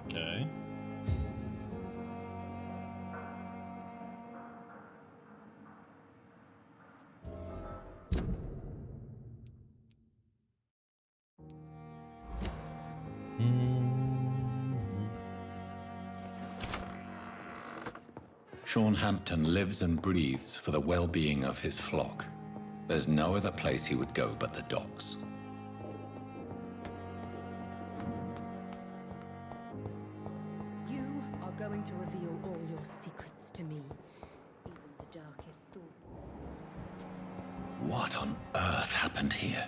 Okay. Sean Hampton lives and breathes for the well-being of his flock. There's no other place he would go but the docks. You are going to reveal all your secrets to me, even the darkest thoughts. What on earth happened here?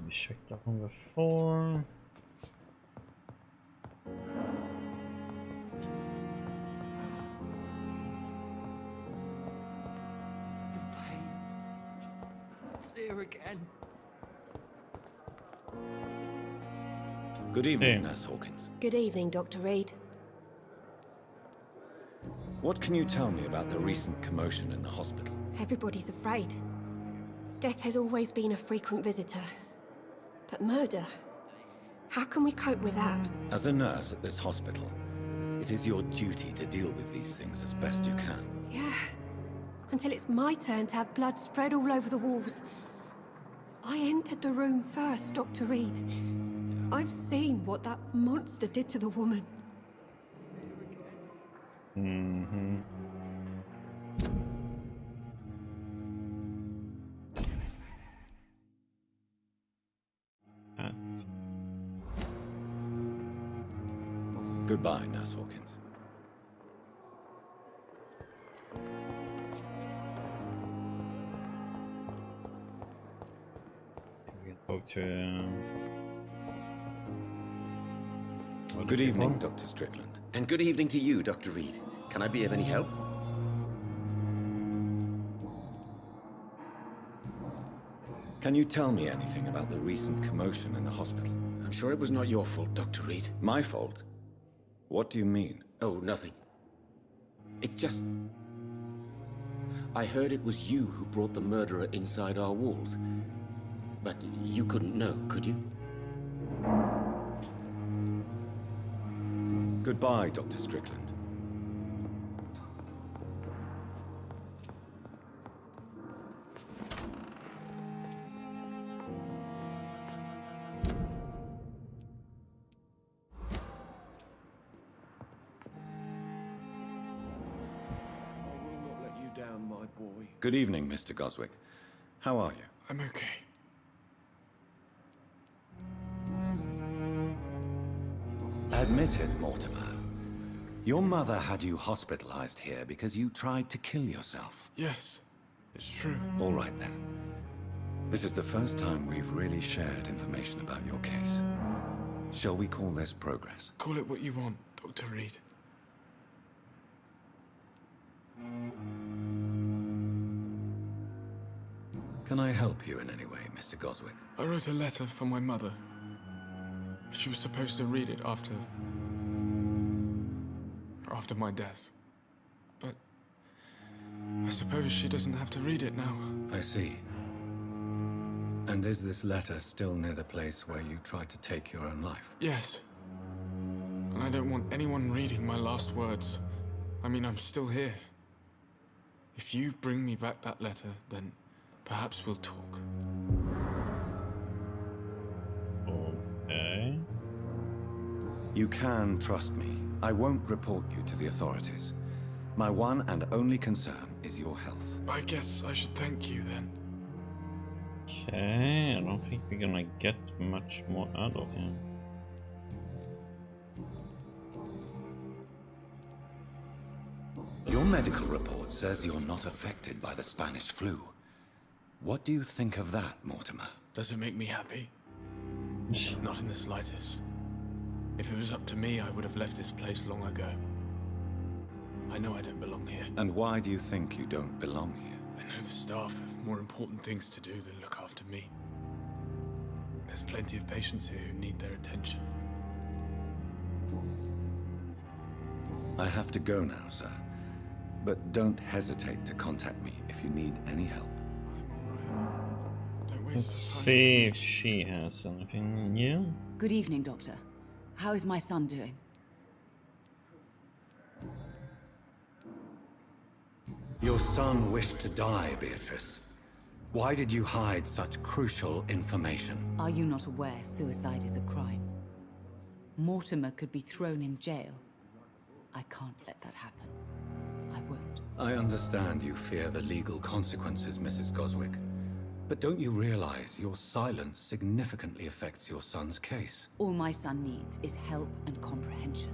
We checked that one before. The pain. It's here again. Good evening, Hey. Nurse Hawkins. Good evening, Dr. Reed. What can you tell me about the recent commotion in the hospital? Everybody's afraid. Death has always been a frequent visitor. But murder? How can we cope with that? As a nurse at this hospital, it is your duty to deal with these things as best you can. Yeah. Until it's my turn to have blood spread all over the walls. I entered the room first, Dr. Reed. I've seen what that monster did to the woman. Mm-hmm. Goodbye, Nurse Hawkins. We can talk to. Good evening, Dr. Strickland. And good evening to you, Dr. Reed. Can I be of any help? Can you tell me anything about the recent commotion in the hospital? I'm sure it was not your fault, Dr. Reed. My fault? What do you mean? Oh, nothing. It's just... I heard it was you who brought the murderer inside our walls. But you couldn't know, could you? Goodbye, Dr. Strickland. Down, my boy. Good evening, Mr. Goswick. How are you? I'm okay. Admit it, Mortimer. Your mother had you hospitalized here because you tried to kill yourself. Yes, it's true. All right, then. This is the first time we've really shared information about your case. Shall we call this progress? Call it what you want, Dr. Reed. Can I help you in any way, Mr. Goswick? I wrote a letter for my mother. She was supposed to read it after my death. But I suppose she doesn't have to read it now. I see. And is this letter still near the place where you tried to take your own life? Yes. And I don't want anyone reading my last words. I mean, I'm still here. If you bring me back that letter, then perhaps we'll talk. Okay. You can trust me. I won't report you to the authorities. My one and only concern is your health. I guess I should thank you then. Okay, I don't think we're gonna get much more out of him. Your medical report says you're not affected by the Spanish flu. What do you think of that, Mortimer? Does it make me happy? Not in the slightest. If it was up to me, I would have left this place long ago. I know I don't belong here. And why do you think you don't belong here? I know the staff have more important things to do than look after me. There's plenty of patients here who need their attention. I have to go now, sir. But don't hesitate to contact me if you need any help. I'm alright. Don't waste Let's time. see if she has anything new. Good evening, Doctor. How is my son doing? Your son wished to die, Beatrice. Why did you hide such crucial information? Are you not aware suicide is a crime? Mortimer could be thrown in jail. I can't let that happen. I won't. I understand you fear the legal consequences, Mrs. Goswick. But don't you realize your silence significantly affects your son's case? All my son needs is help and comprehension.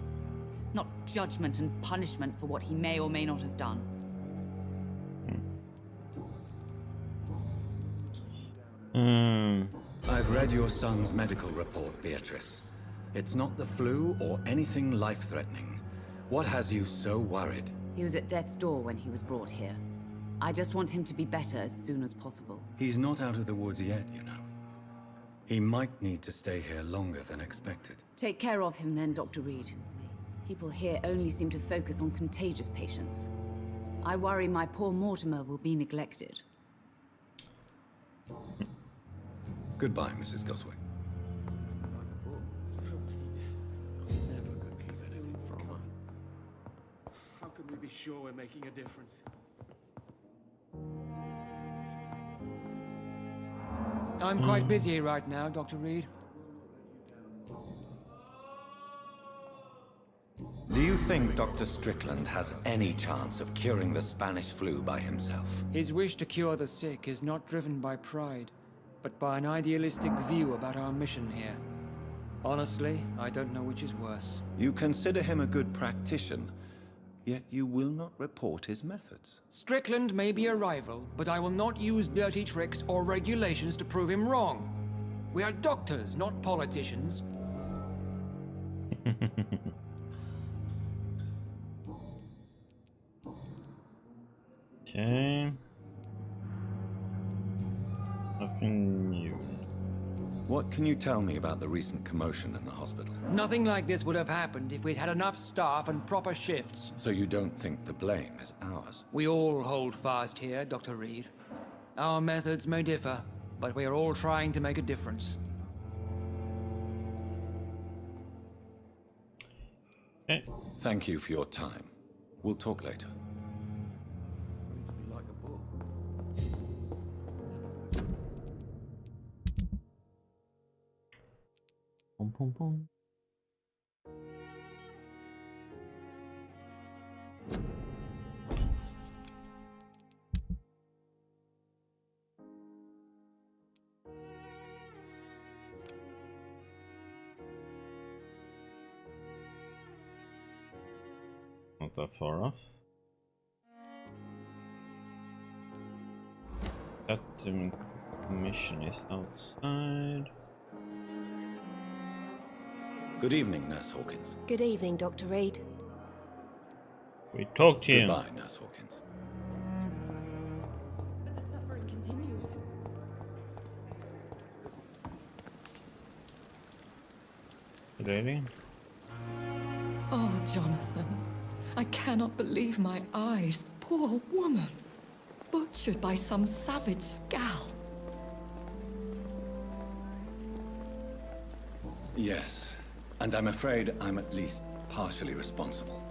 Not judgment and punishment for what he may or may not have done. I've read your son's medical report, Beatrice. It's not the flu or anything life-threatening. What has you so worried? He was at death's door when he was brought here. I just want him to be better as soon as possible. He's not out of the woods yet, you know. He might need to stay here longer than expected. Take care of him then, Dr. Reed. People here only seem to focus on contagious patients. I worry my poor Mortimer will be neglected. Goodbye, Mrs. Goswick. How can we be sure we're making a difference? I'm quite busy right now, Dr. Reed. Do you think Dr. Strickland has any chance of curing the Spanish flu by himself? His wish to cure the sick is not driven by pride, but by an idealistic view about our mission here. Honestly, I don't know which is worse. You consider him a good practitioner, yet you will not report his methods. Strickland may be a rival, but I will not use dirty tricks or regulations to prove him wrong. We are doctors, not politicians. Okay. Nothing new. What can you tell me about the recent commotion in the hospital? Nothing like this would have happened if we'd had enough staff and proper shifts. So you don't think the blame is ours? We all hold fast here, Dr. Reed. Our methods may differ, but we are all trying to make a difference. Okay. Thank you for your time. We'll talk later. Boom, boom, boom. Not that far off. That mission is outside. Good evening, Nurse Hawkins. Good evening, Dr. Reed. We talked to you. Goodbye, Nurse Hawkins. But the suffering continues. Good lady. Oh, Jonathan, I cannot believe my eyes. Poor woman, butchered by some savage scowl. Yes, and I'm afraid I'm at least partially responsible.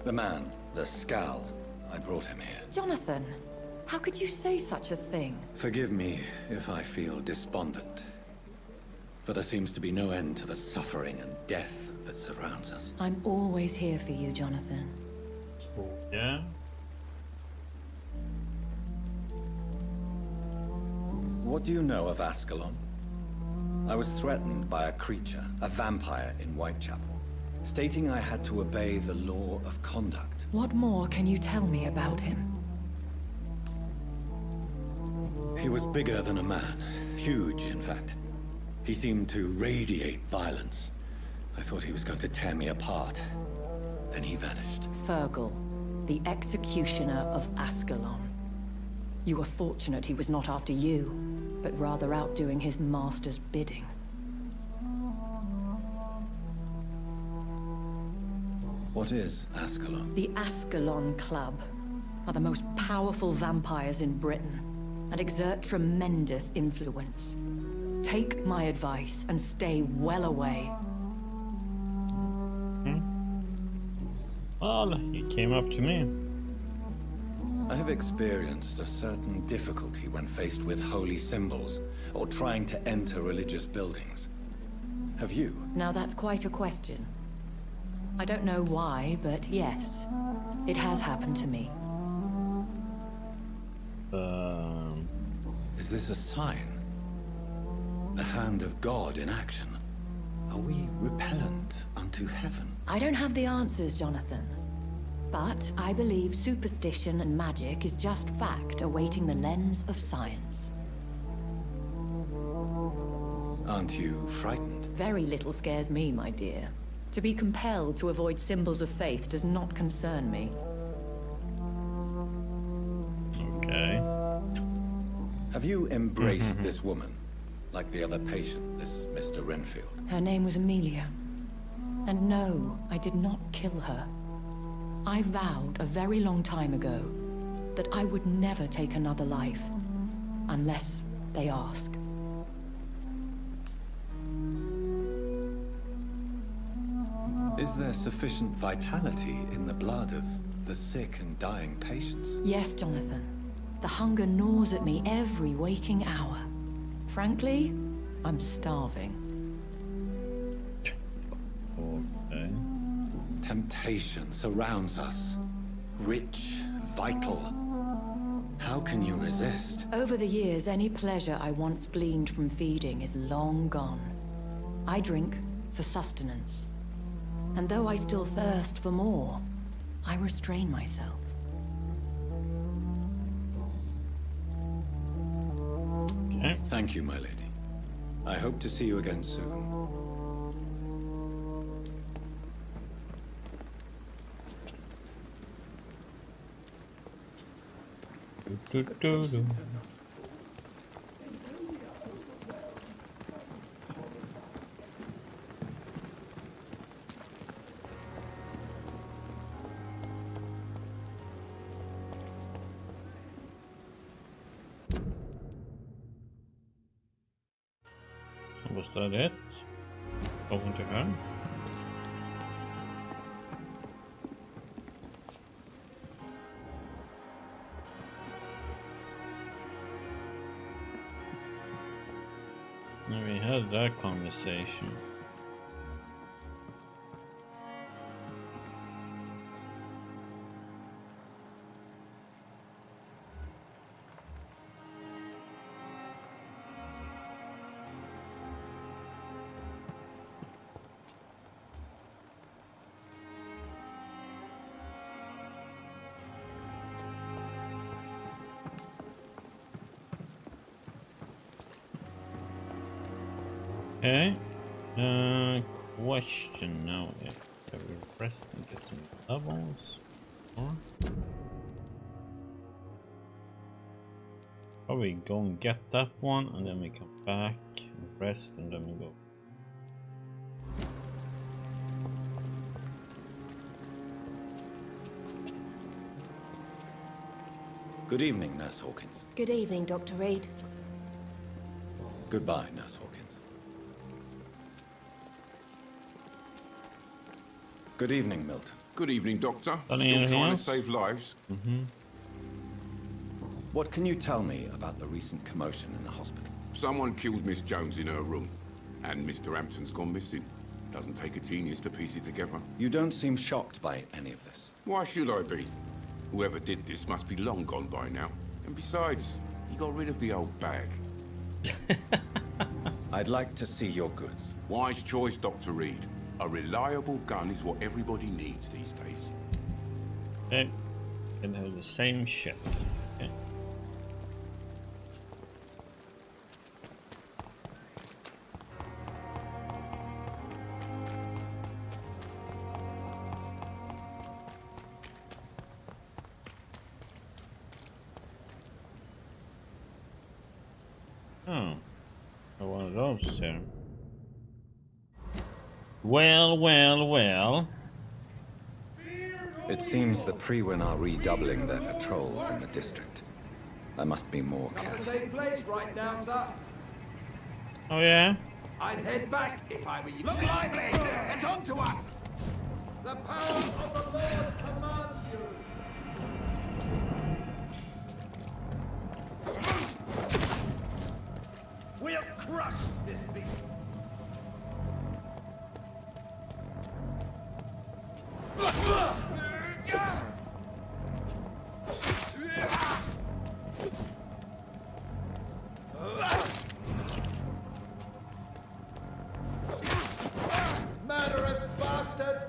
The man, the scowl, I brought him here. Jonathan, how could you say such a thing? Forgive me if I feel despondent, for there seems to be no end to the suffering and death that surrounds us. I'm always here for you, Jonathan. Yeah. What do you know of Ascalon? I was threatened by a creature, a vampire in Whitechapel, stating I had to obey the law of conduct. What more can you tell me about him? He was bigger than a man, huge in fact. He seemed to radiate violence. I thought he was going to tear me apart. Then he vanished. Fergal, the executioner of Ascalon. You were fortunate he was not after you, but rather out doing his master's bidding. What is Ascalon? The Ascalon Club are the most powerful vampires in Britain and exert tremendous influence. Take my advice and stay well away. Well, you came up to me. I have experienced a certain difficulty when faced with holy symbols or trying to enter religious buildings. Have you? Now that's quite a question. I don't know why, but yes, it has happened to me. Is this a sign? The hand of God in action? Are we repellent unto heaven? I don't have the answers, Jonathan. But I believe superstition and magic is just fact awaiting the lens of science. Aren't you frightened? Very little scares me, my dear. To be compelled to avoid symbols of faith does not concern me. Okay. Have you embraced this woman? Like the other patient, this Mr. Renfield? Her name was Amelia. And no, I did not kill her. I vowed a very long time ago that I would never take another life, unless they ask. Is there sufficient vitality in the blood of the sick and dying patients? Yes, Jonathan. The hunger gnaws at me every waking hour. Frankly, I'm starving. Okay. Temptation surrounds us. Rich, vital. How can you resist? Over the years, any pleasure I once gleaned from feeding is long gone. I drink for sustenance. And though I still thirst for more, I restrain myself. Okay. Thank you, my lady. I hope to see you again soon. Do-do-do-do. Was that it? Open to her. We had that conversation. Okay. Question now: can we rest and get some levels? Or probably go and get that one, and then we come back and rest, and then we go. Good evening, Nurse Hawkins. Good evening, Dr. Reed. Goodbye, Nurse Hawkins. Good evening, Milton. Good evening, Doctor. Anything Still trying else? to save lives. What can you tell me about the recent commotion in the hospital? Someone killed Miss Jones in her room, and Mr. Hampton's gone missing. Doesn't take a genius to piece it together. You don't seem shocked by any of this. Why should I be? Whoever did this must be long gone by now. And besides, he got rid of the old bag. I'd like to see your goods. Wise choice, Dr. Reed. A reliable gun is what everybody needs these days. Okay. Can have the same shit. Okay. Oh, one of those here. Well, well, well. It seems the Priwen are redoubling their patrols in the district. I must be more careful. Safe place right now, sir. Oh yeah? I'd head back if I were you. Look lively! It's on to us! The power of the Lord commands you! We'll crush this beast! Murderous bastard!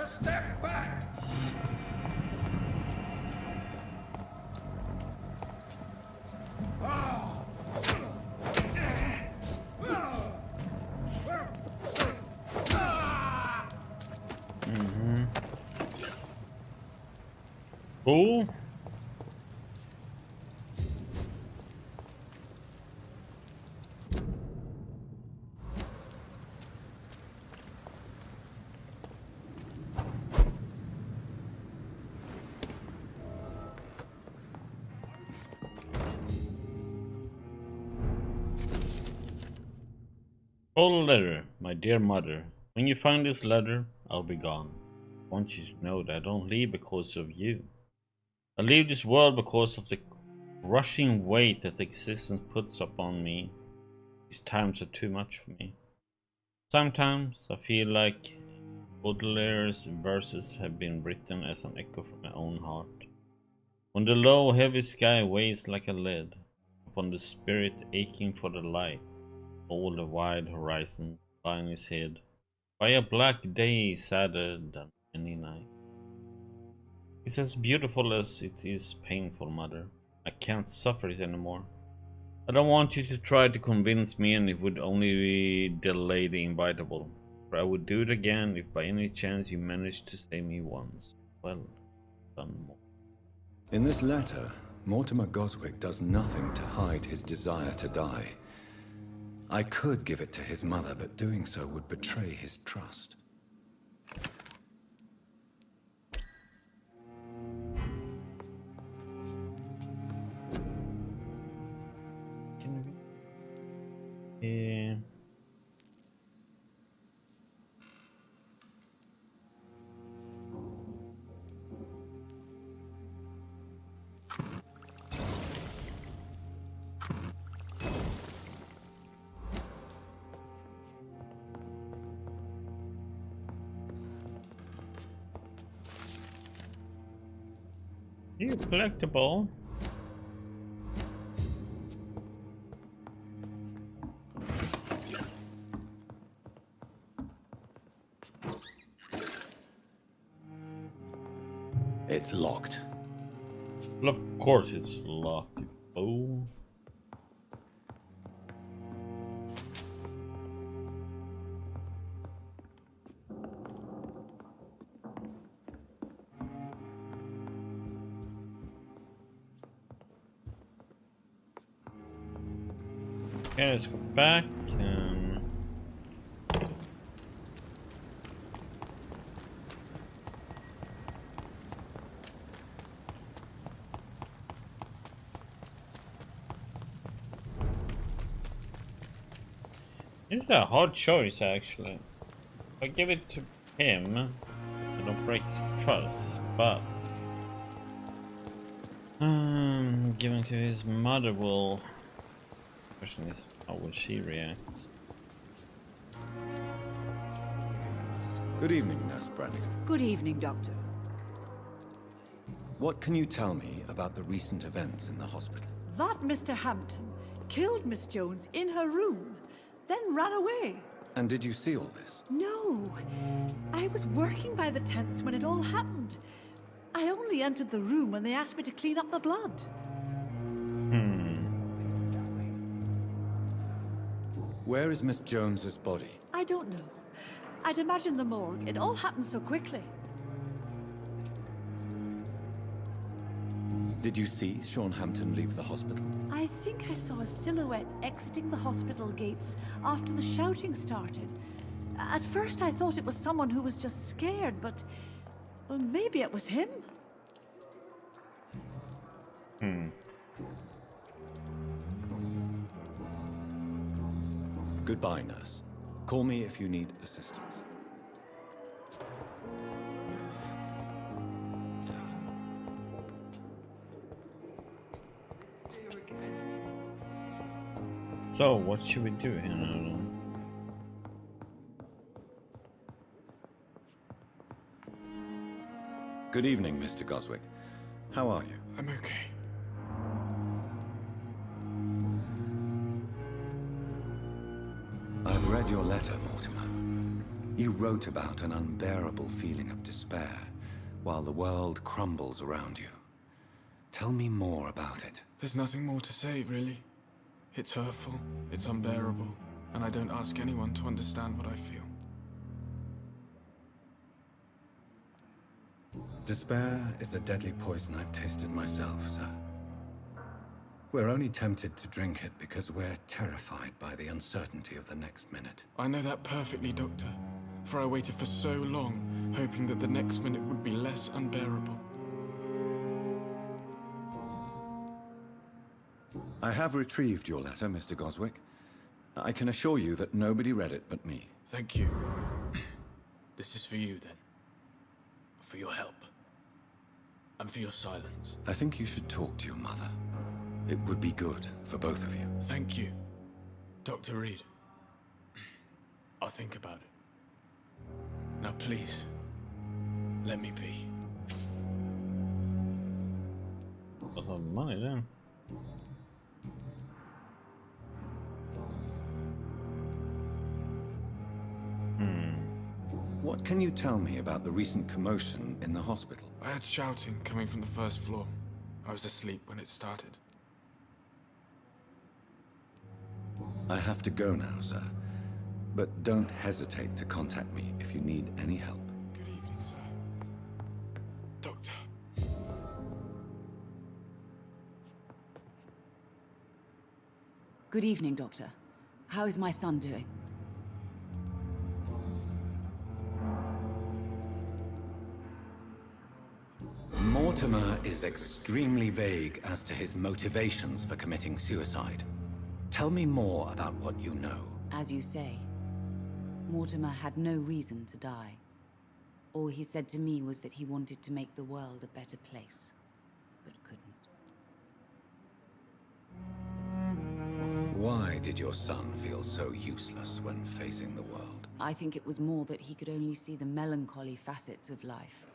Step back! Cool. Old letter, my dear mother. When you find this letter, I'll be gone. I want you to know that I don't leave because of you. I leave this world because of the crushing weight that existence puts upon me. These times are too much for me. Sometimes I feel like Baudelaire's verses have been written as an echo from my own heart. When the low, heavy sky weighs like a lid upon the spirit aching for the light, all the wide horizons line is hid by a black day sadder than any night. It's as beautiful as it is painful, mother. I can't suffer it anymore. I don't want you to try to convince me, and it would only delay the inevitable. For I would do it again if by any chance you managed to save me once. Well done, more. In this letter, Mortimer Goswick does nothing to hide his desire to die. I could give it to his mother, but doing so would betray his trust. Yeah. You collectible. It's locked. Well, of course it's locked. Oh. Okay, let's go back and it's a hard choice actually. If I give it to him, I don't break his trust, but giving to his mother will. Question is, how will she react? Good evening, Nurse Brannigan. Good evening, Doctor. What can you tell me about the recent events in the hospital? That Mr. Hampton killed Miss Jones in her room, then ran away. And did you see all this? No. I was working by the tents when it all happened. I only entered the room when they asked me to clean up the blood. Where is Miss Jones's body? I don't know. I'd imagine the morgue. It all happened so quickly. Did you see Sean Hampton leave the hospital? I think I saw a silhouette exiting the hospital gates after the shouting started. At first I thought it was someone who was just scared, but... well, maybe it was him. Goodbye, nurse. Call me if you need assistance. So, what should we do here? Good evening, Mr. Goswick. How are you? I'm okay. I've read your letter, Mortimer. You wrote about an unbearable feeling of despair while the world crumbles around you. Tell me more about it. There's nothing more to say, really. It's hurtful, it's unbearable, and I don't ask anyone to understand what I feel. Despair is a deadly poison I've tasted myself, sir. We're only tempted to drink it because we're terrified by the uncertainty of the next minute. I know that perfectly, Doctor. For I waited for so long, hoping that the next minute would be less unbearable. I have retrieved your letter, Mr. Goswick. I can assure you that nobody read it but me. Thank you. This is for you, then. For your help. And for your silence. I think you should talk to your mother. It would be good for both of you. Thank you, Dr. Reed. I'll think about it. Now please, let me be. Got some money then. What can you tell me about the recent commotion in the hospital? I heard shouting coming from the first floor. I was asleep when it started. I have to go now, sir. But don't hesitate to contact me if you need any help. Good evening, sir. Doctor. Good evening, Doctor. How is my son doing? Mortimer is extremely vague as to his motivations for committing suicide. Tell me more about what you know. As you say, Mortimer had no reason to die. All he said to me was that he wanted to make the world a better place, but couldn't. Why did your son feel so useless when facing the world? I think it was more that he could only see the melancholy facets of life.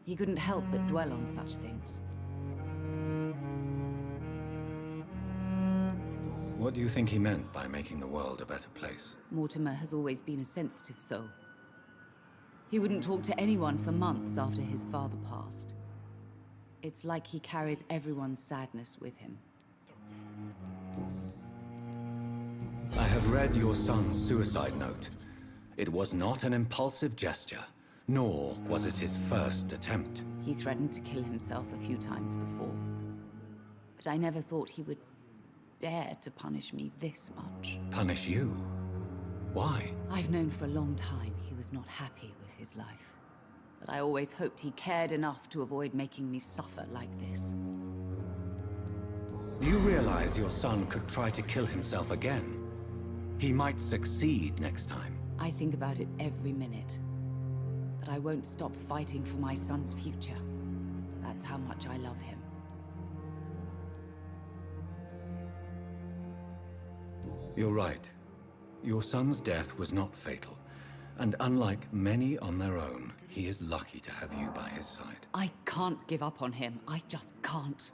He couldn't help but dwell on such things. What do you think he meant by making the world a better place? Mortimer has always been a sensitive soul. He wouldn't talk to anyone for months after his father passed. It's like he carries everyone's sadness with him. I have read your son's suicide note. It was not an impulsive gesture, nor was it his first attempt. He threatened to kill himself a few times before. But I never thought he would dare to punish me this much. Punish you? Why? I've known for a long time he was not happy with his life. But I always hoped he cared enough to avoid making me suffer like this. Do you realize your son could try to kill himself again? He might succeed next time. I think about it every minute. But I won't stop fighting for my son's future. That's how much I love him. You're right. Your son's death was not fatal, and unlike many on their own, he is lucky to have you by his side. I can't give up on him. I just can't.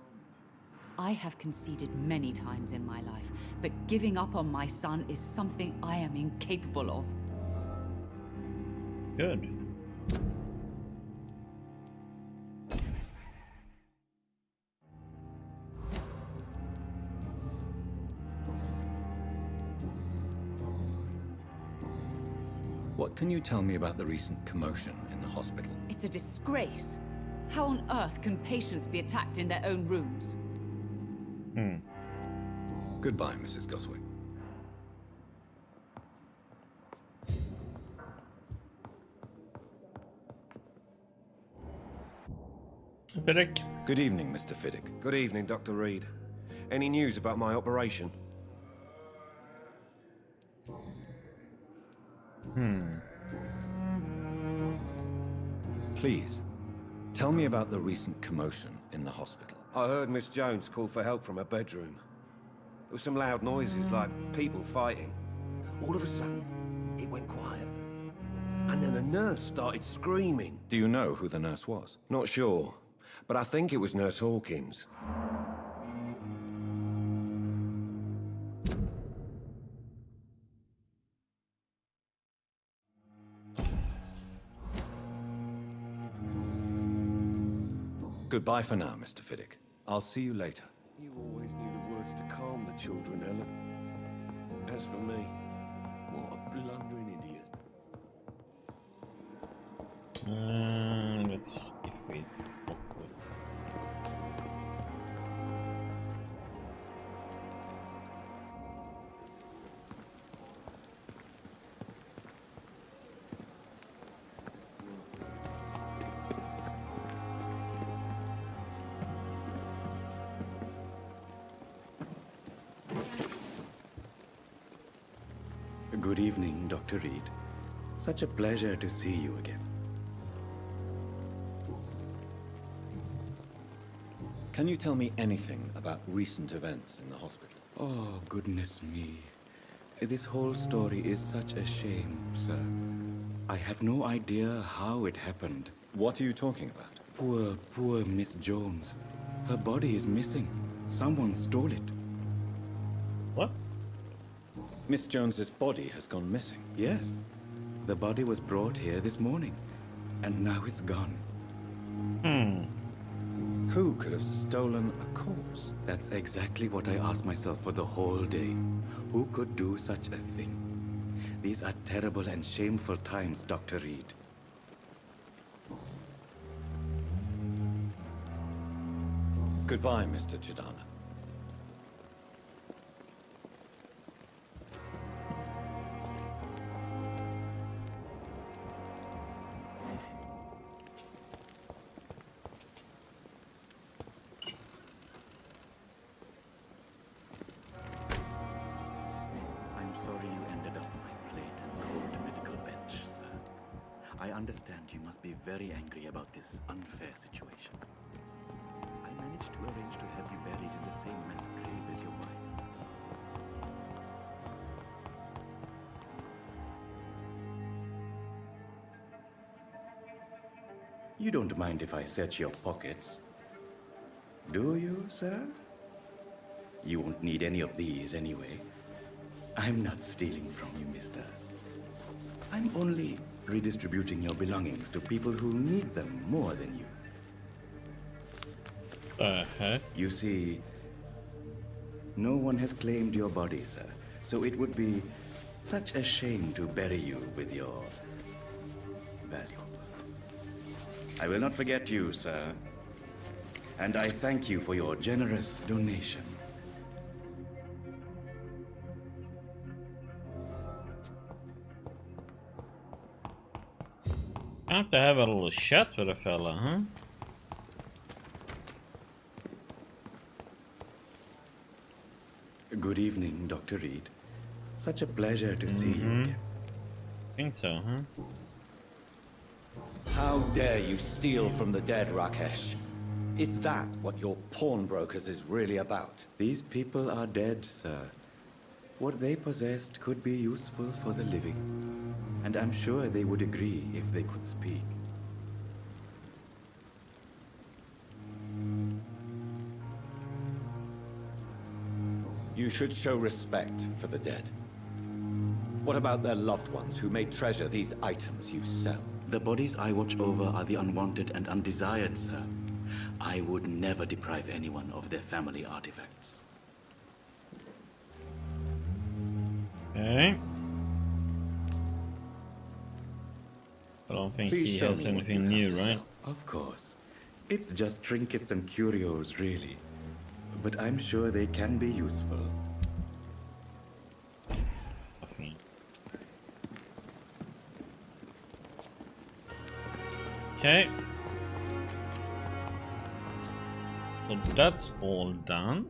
I have conceded many times in my life, but giving up on my son is something I am incapable of. Good. What can you tell me about the recent commotion in the hospital? It's a disgrace. How on earth can patients be attacked in their own rooms? Goodbye, Mrs. Goswick. Fiddick. Good evening, Mr. Fiddick. Good evening, Dr. Reed. Any news about my operation? Please, tell me about the recent commotion in the hospital. I heard Miss Jones call for help from her bedroom. There were some loud noises, like people fighting. All of a sudden, it went quiet. And then a nurse started screaming. Do you know who the nurse was? Not sure, but I think it was Nurse Hawkins. Goodbye for now, Mr. Fiddick. I'll see you later. You always knew the words to calm the children, Ellen. As for me, what a blundering idiot. Let's see if we... Good evening, Dr. Reed. Such a pleasure to see you again. Can you tell me anything about recent events in the hospital? Oh, goodness me. This whole story is such a shame, sir. I have no idea how it happened. What are you talking about? Poor Miss Jones. Her body is missing. Someone stole it. What? Miss Jones's body has gone missing. Yes. The body was brought here this morning, and now it's gone. Who could have stolen a corpse? That's exactly what I asked myself for the whole day. Who could do such a thing? These are terrible and shameful times, Dr. Reed. Goodbye, Mr. Chidana. Sorry you ended up on my plate and cold medical bench, sir. I understand you must be very angry about this unfair situation. I managed to arrange to have you buried in the same mass grave as your wife. You don't mind if I search your pockets, do you, sir? You won't need any of these anyway. I'm not stealing from you, mister. I'm only redistributing your belongings to people who need them more than you. You see, no one has claimed your body, sir. So it would be such a shame to bury you with your valuables. I will not forget you, sir. And I thank you for your generous donation. I have to have a little chat with a fella, huh? Good evening, Dr. Reed. Such a pleasure to see you again. I think so, huh? How dare you steal from the dead, Rakesh? Is that what your pawnbrokers is really about? These people are dead, sir. What they possessed could be useful for the living, and I'm sure they would agree if they could speak. You should show respect for the dead. What about their loved ones who may treasure these items you sell? The bodies I watch over are the unwanted and undesired, sir. I would never deprive anyone of their family artifacts. Okay. I don't think Please he show has me what anything you new, have to right? sell. Of course. It's just trinkets and curios, really. But I'm sure they can be useful. Nothing. Okay. So that's all done.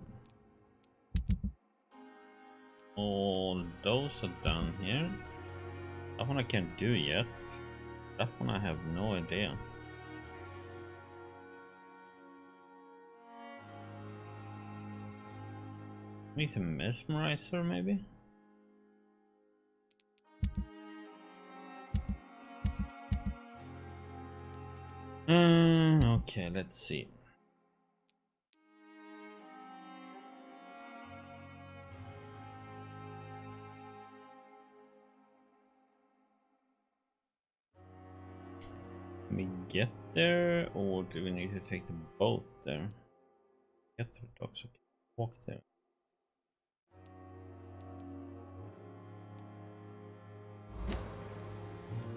All those are done here. That one I can't do yet. That one I have no idea. Need to mesmerize her, maybe? Okay, let's see. Can we get there, or do we need to take the boat there? Get to the docks, okay. Walk there.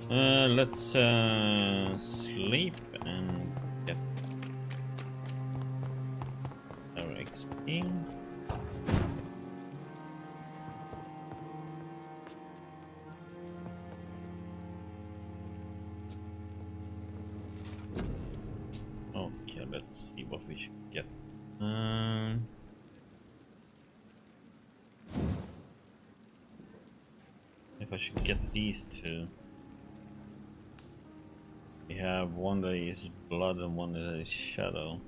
Let's sleep and get our XP. Okay, let's see what we should get. If I should get these two. We have one that is blood and one that is shadow.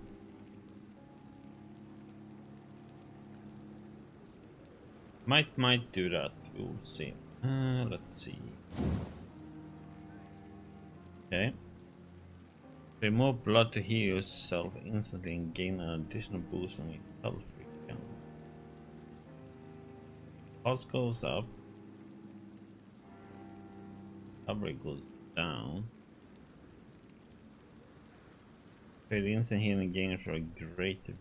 Might do that. We'll see. Let's see. Okay. Remove blood to heal yourself instantly and gain an additional boost on your health. Cost goes up. Coverage goes down. Trade instant healing gain for a greater.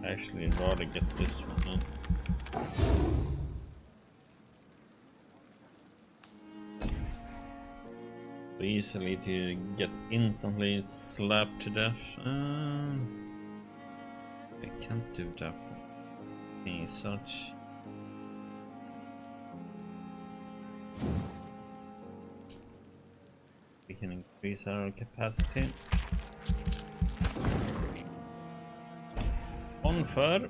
Actually, I'd rather get this one. Huh? So easily to get instantly slapped to death. I can't do that. Any such. We can increase our capacity. On fur.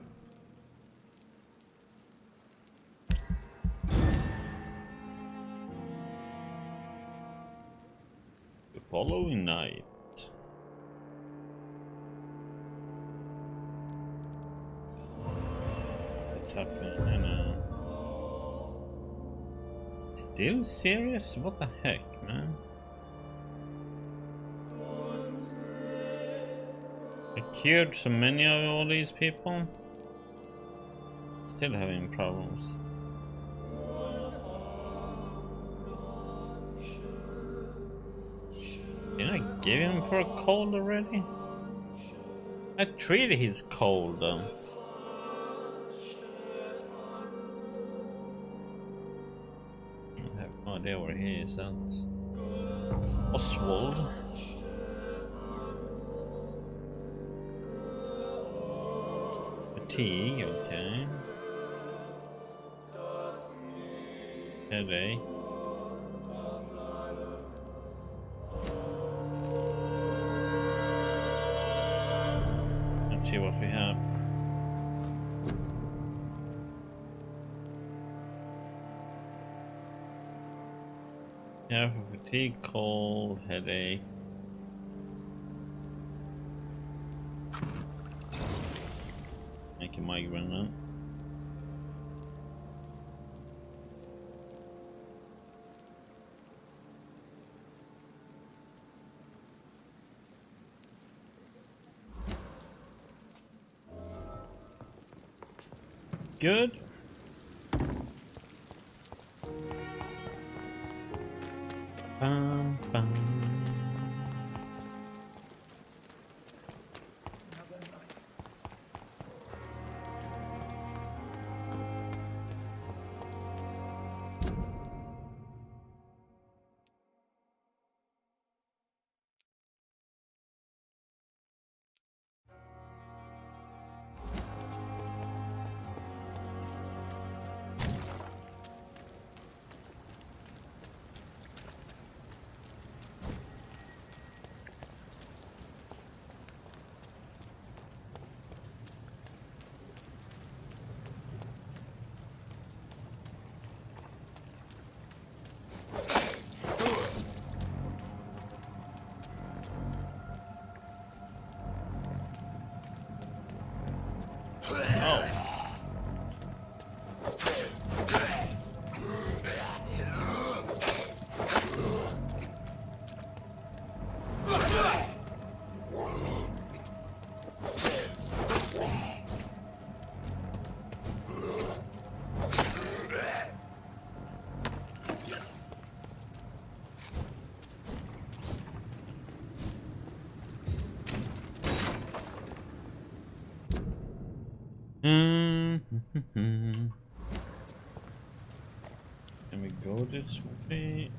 The following night. What's happening? Still serious? What the heck, man? I cured so many of all these people. Still having problems. Didn't I give him for a cold already? I treated his cold though. I have no idea where he is at. Oswald. Fatigue, okay. Headache. Let's see what we have. have a fatigue, cold, headache. Make a migraine then. Good. Bum, bum. Can we go this way?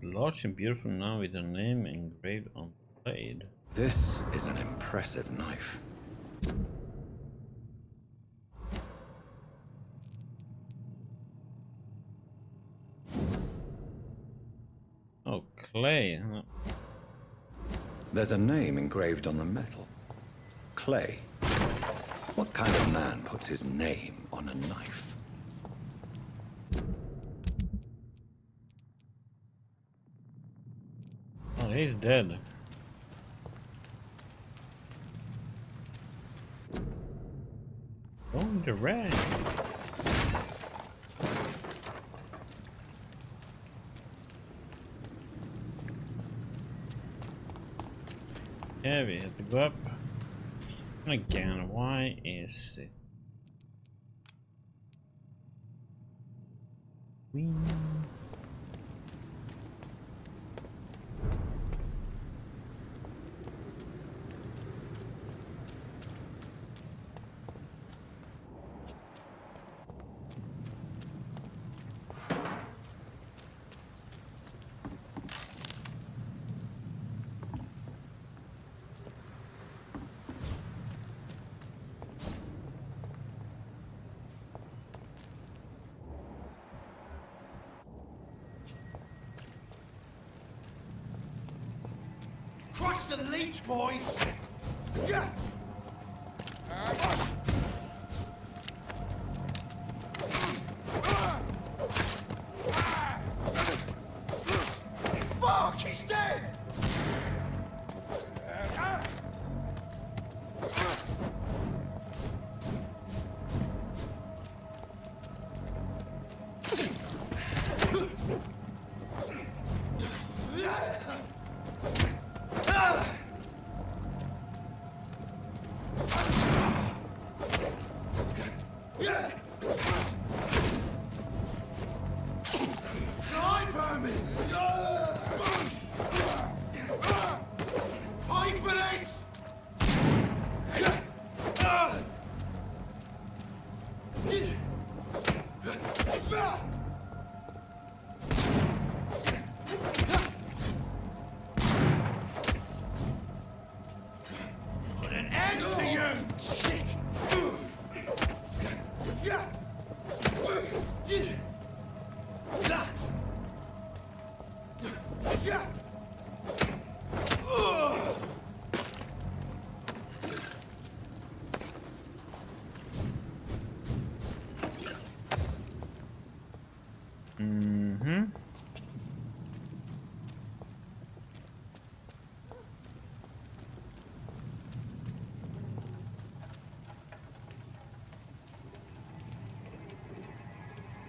Large and beautiful now with her name engraved on the blade. This is an impressive knife. Oh, clay. Huh? There's a name engraved on the metal. Clay. What kind of man puts his name on a knife? Oh, he's dead. Going direct. Yeah, we have to go up. Again, why is it? Crush the leech, boys! Yeah! he's dead!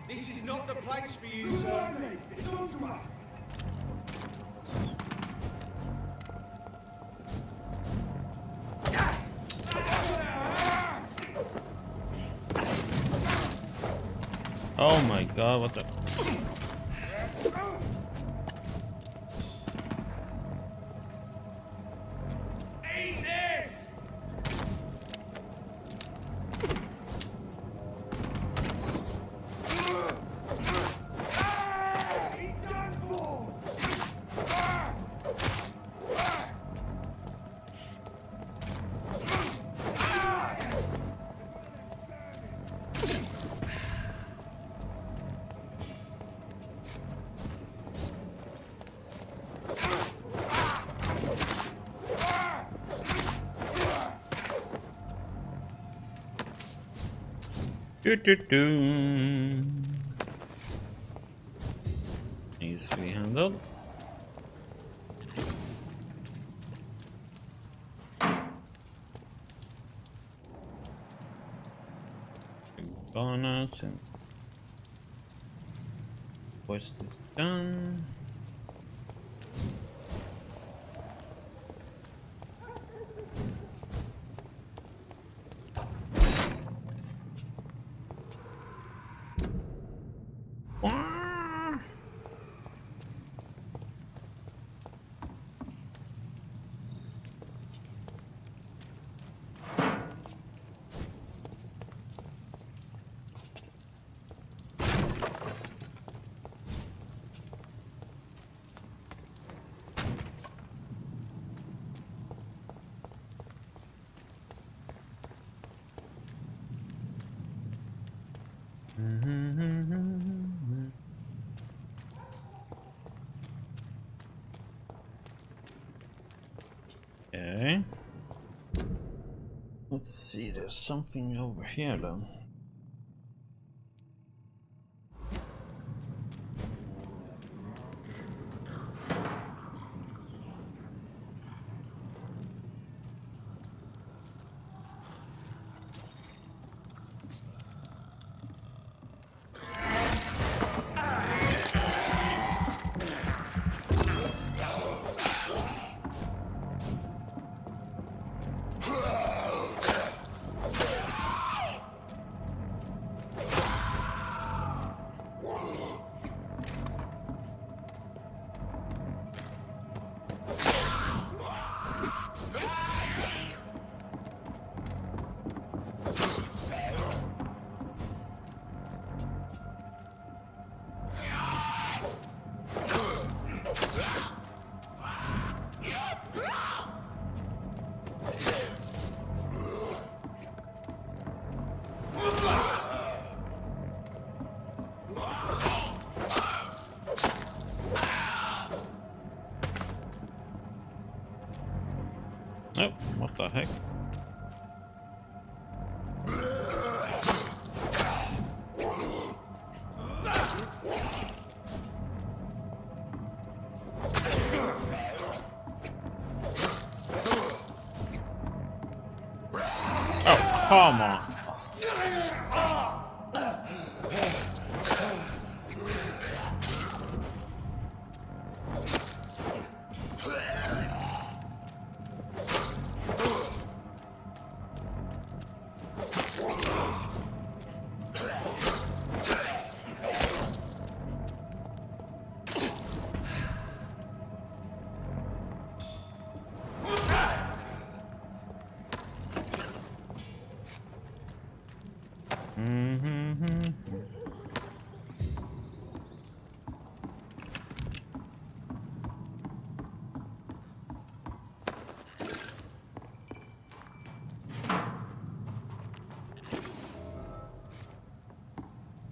This is not the place for you, sir. It's on to us. Oh my god, what the... Eat this! He's done for! Easily handled. Bonus and quest is done. Okay. Let's see, there's something over here though. Oh, what the heck? Come on.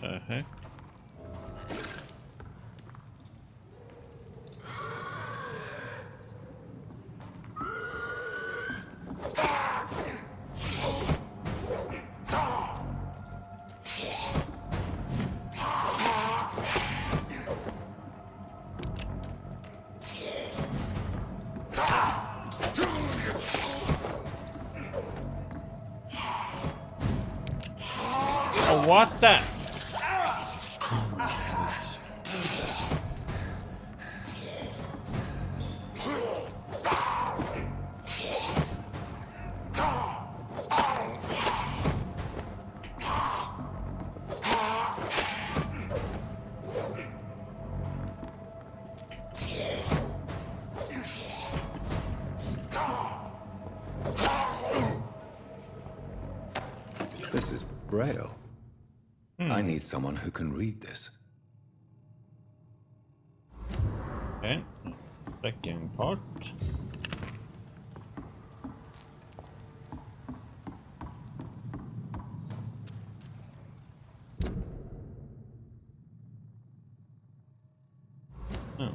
The heck? Oh, what the? This is Braille. I need someone who can read this. Okay, second part. Oh.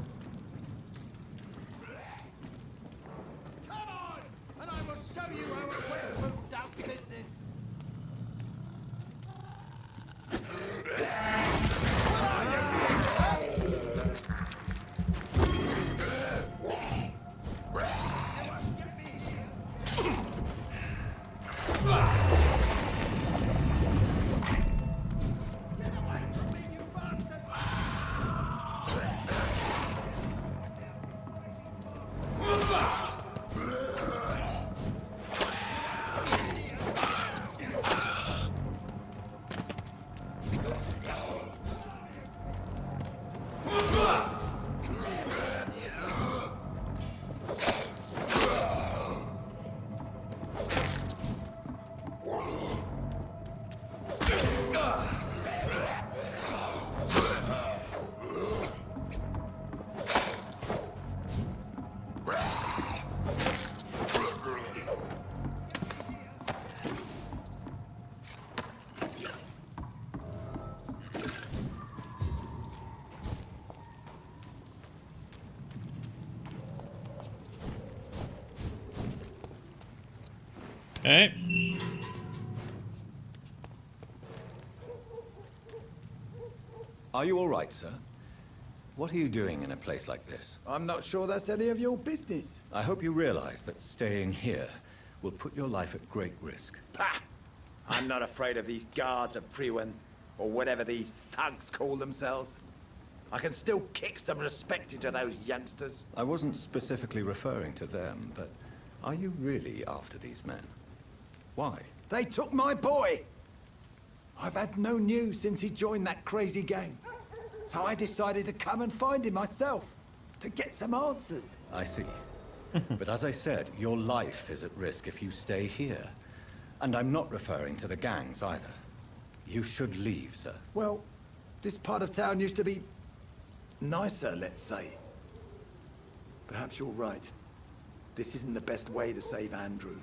Come on, and I will show you how a wizard does business. Okay. Are you all right, sir? What are you doing in a place like this? I'm not sure that's any of your business. I hope you realize that staying here will put your life at great risk. Pah! I'm not afraid of these guards of Priwen, or whatever these thugs call themselves. I can still kick some respect into those youngsters. I wasn't specifically referring to them, but are you really after these men? Why? They took my boy! I've had no news since he joined that crazy gang. So I decided to come and find him myself, to get some answers. I see. But as I said, your life is at risk if you stay here. And I'm not referring to the gangs either. You should leave, sir. Well, this part of town used to be nicer, let's say. Perhaps you're right. This isn't the best way to save Andrew.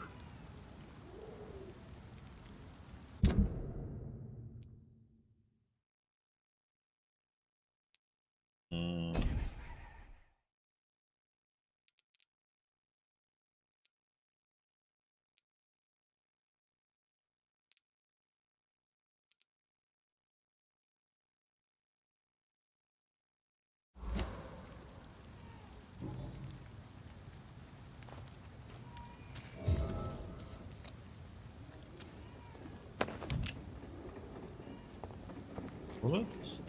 bullets?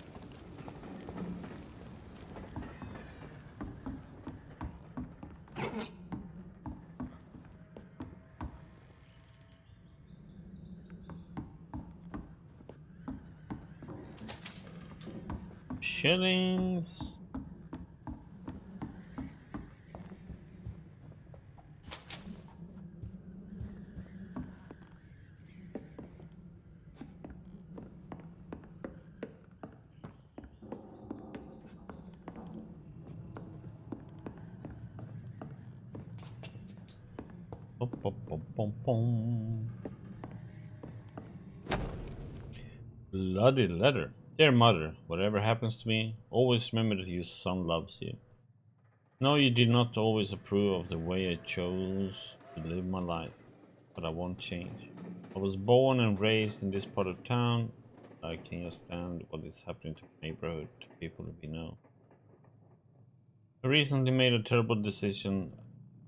Shillings. Bum, bum, bum, bum, bum. Bloody letter. Dear mother, whatever happens to me, always remember that your son loves you. No, you did not always approve of the way I chose to live my life, but I won't change. I was born and raised in this part of town. I can't stand what is happening to my neighborhood, to people we know. I recently made a terrible decision.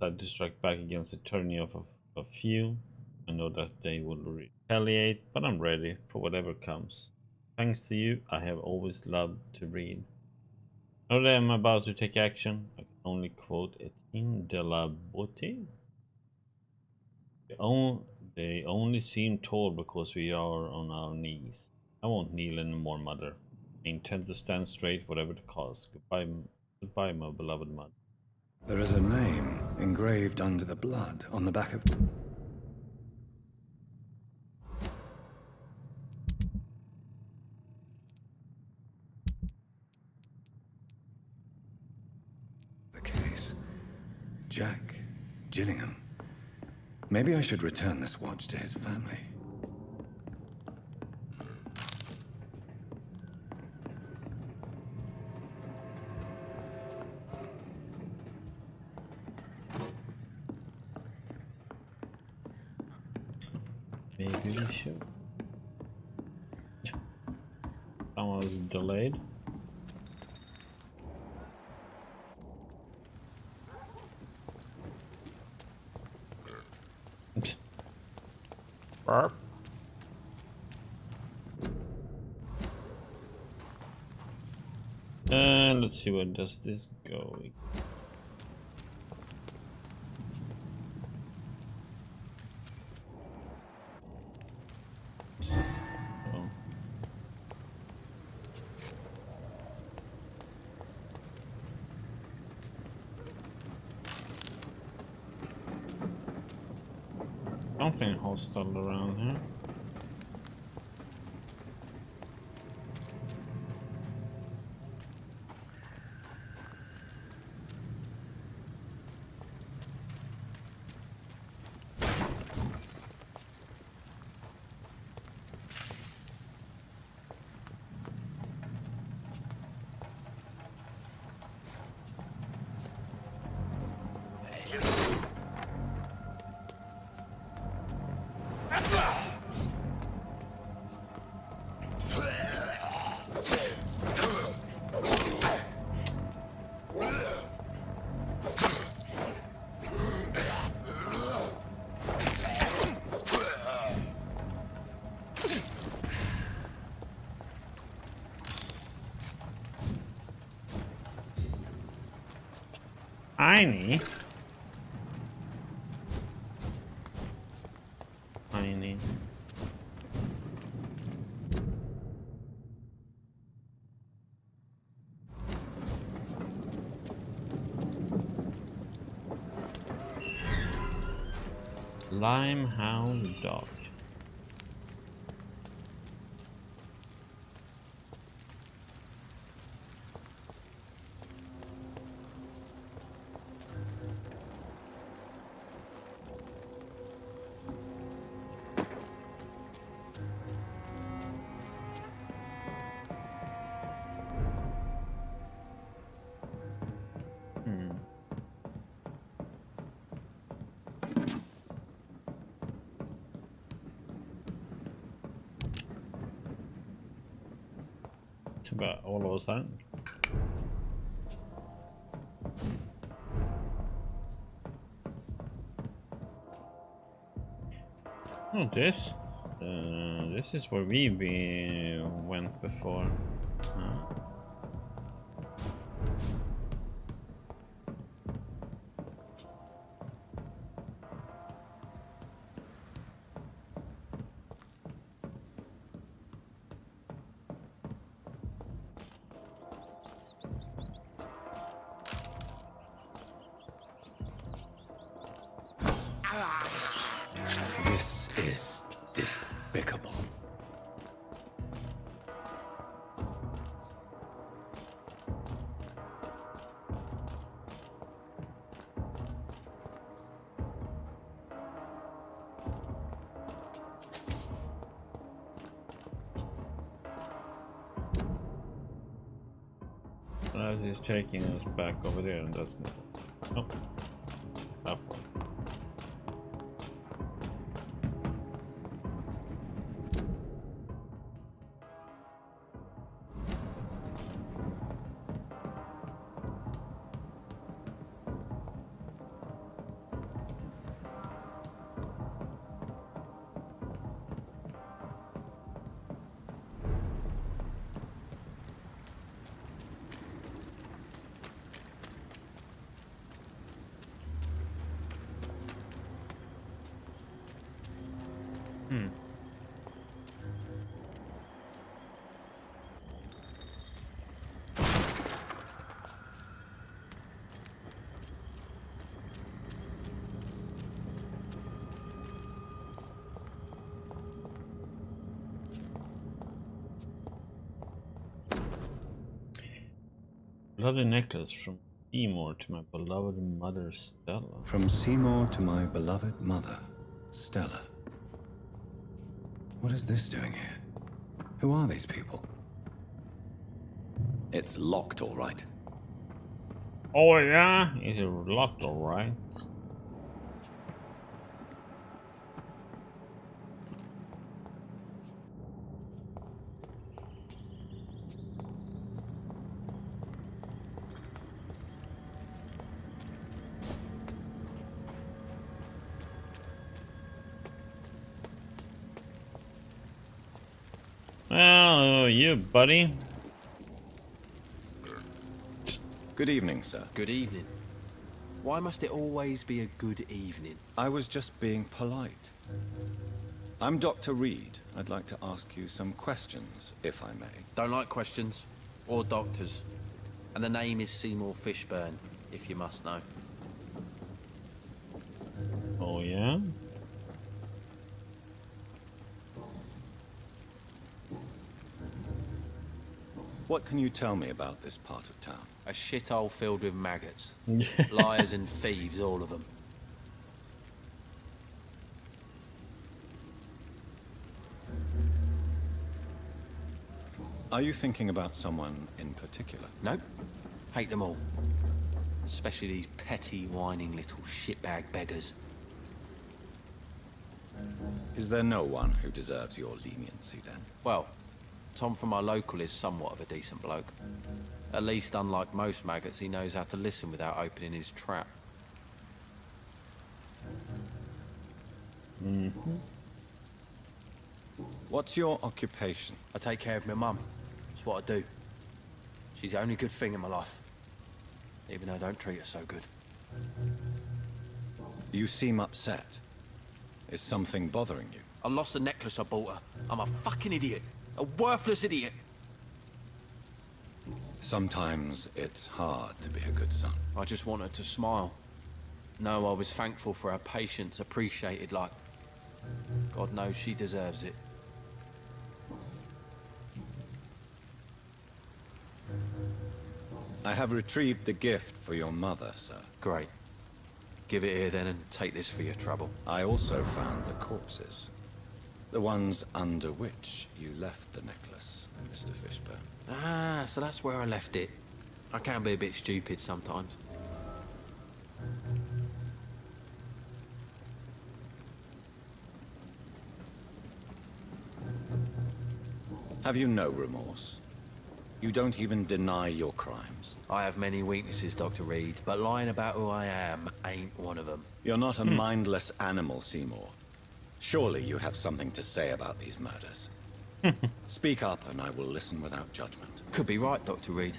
I decided to strike back against the tyranny of a few. I know that they will retaliate, but I'm ready for whatever comes. Thanks to you, I have always loved to read. Now that I'm about to take action, I can only quote Etienne de la Beauté. They only seem tall because we are on our knees. I won't kneel anymore, mother. I intend to stand straight, whatever the cost. Goodbye, my beloved mother. There is a name engraved under the blood on the back of... the case. Jack Gillingham. Maybe I should return this watch to his family. Maybe we should. Someone was delayed. Burp. And let's see, where does this go? Something hostile around here. Tiny. Limehouse Dock. About all of a sudden. Oh, this this is where we went before. This is despicable. That is taking us back over there, and that's not. Nope. Up. Bloody necklace from Seymour to my beloved mother, Stella. From Seymour to my beloved mother, Stella. What is this doing here? Who are these people? It's locked, all right. Oh yeah? Is it locked all right? Well, you, buddy. Good evening, sir. Good evening. Why must it always be a good evening? I was just being polite. I'm Dr. Reed. I'd like to ask you some questions, if I may. Don't like questions. Or doctors. And the name is Seymour Fishburne, if you must know. Oh, yeah? What can you tell me about this part of town? A shithole filled with maggots. Liars and thieves, all of them. Are you thinking about someone in particular? Nope. Hate them all. Especially these petty, whining little shitbag beggars. Is there no one who deserves your leniency, then? Well, Tom from our local is somewhat of a decent bloke. At least, unlike most maggots, he knows how to listen without opening his trap. Mm-hmm. What's your occupation? I take care of my mum. That's what I do. She's the only good thing in my life. Even though I don't treat her so good. You seem upset. Is something bothering you? I lost the necklace I bought her. I'm a fucking idiot. A worthless idiot. Sometimes it's hard to be a good son. I just want her to smile. No, I was thankful for her patience, appreciated like... God knows she deserves it. I have retrieved the gift for your mother, sir. Great. Give it here then and take this for your trouble. I also found the corpses. The ones under which you left the necklace, Mr. Fishburne. Ah, so that's where I left it. I can be a bit stupid sometimes. Have you no remorse? You don't even deny your crimes. I have many weaknesses, Dr. Reed, but lying about who I am ain't one of them. You're not a mindless animal, Seymour. Surely you have something to say about these murders. Speak up and I will listen without judgment. Could be right, Dr. Reed.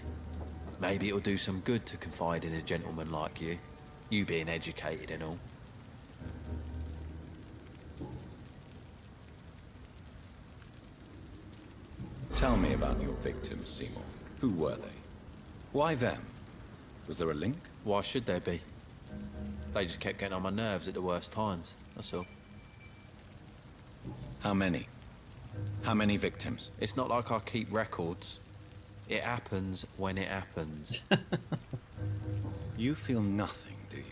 Maybe it'll do some good to confide in a gentleman like you. You being educated and all. Tell me about your victims, Seymour. Who were they? Why them? Was there a link? Why should there be? They just kept getting on my nerves at the worst times, that's all. How many? How many victims? It's not like I keep records. It happens when it happens. You feel nothing, do you?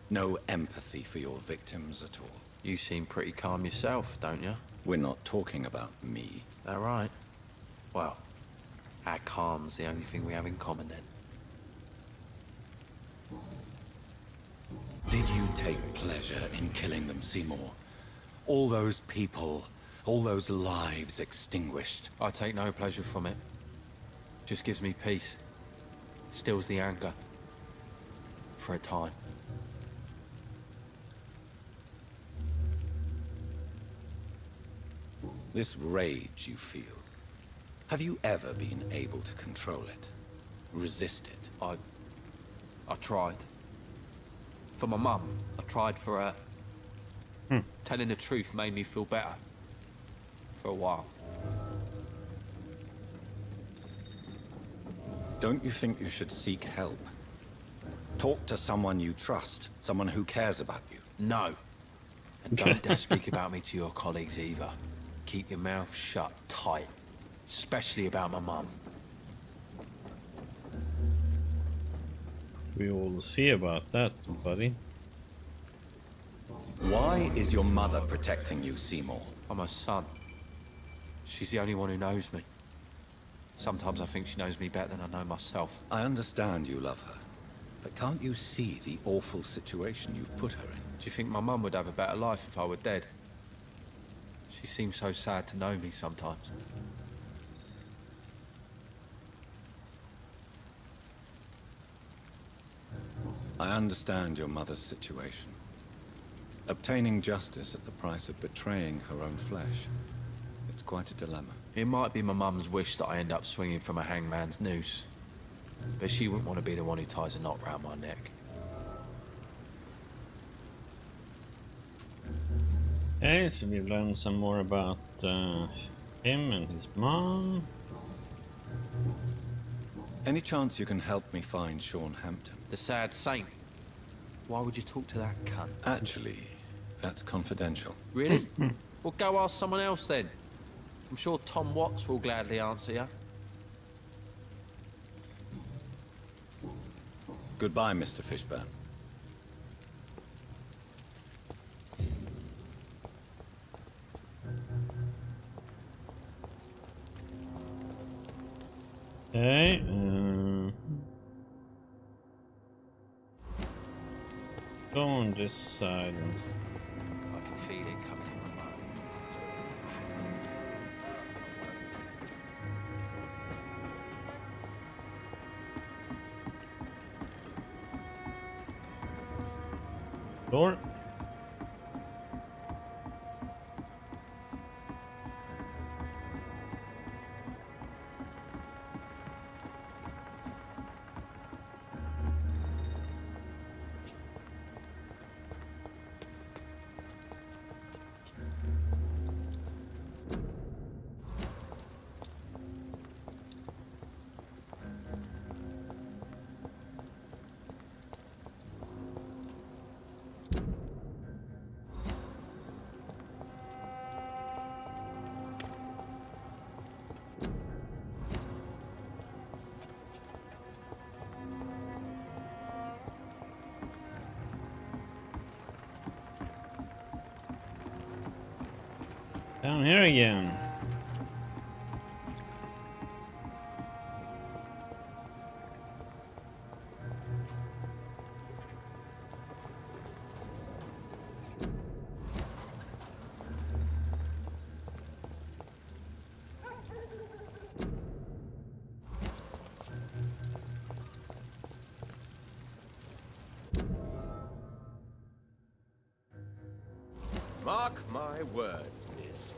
No empathy for your victims at all? You seem pretty calm yourself, don't you? We're not talking about me. That right? Well, our calm's the only thing we have in common then. Did you take pleasure in killing them, Seymour? All those people, all those lives extinguished. I take no pleasure from it. Just gives me peace. Stills the anger. For a time. This rage you feel, have you ever been able to control it? Resist it? I tried. For my mum, I tried for her. Telling the truth made me feel better. For a while. Don't you think you should seek help? Talk to someone you trust, someone who cares about you. No. And don't dare speak about me to your colleagues either. Keep your mouth shut tight. Especially about my mum. We will see about that, buddy. Why is your mother protecting you, Seymour? I'm her son. She's the only one who knows me. Sometimes I think she knows me better than I know myself. I understand you love her, but can't you see the awful situation you've put her in? Do you think my mum would have a better life if I were dead? She seems so sad to know me sometimes. I understand your mother's situation. Obtaining justice at the price of betraying her own flesh. It's quite a dilemma. It might be my mum's wish that I end up swinging from a hangman's noose. But she wouldn't want to be the one who ties a knot round my neck. Okay, so we've learned some more about him and his mom. Any chance you can help me find Sean Hampton? The sad saint. Why would you talk to that cunt? Actually, that's confidential. Really? Well, go ask someone else then. I'm sure Tom Watts will gladly answer you. Goodbye, Mr. Fishburne. Okay, go on this side. I can feel it coming in my mind. Door. Down here again. Mark my words, miss.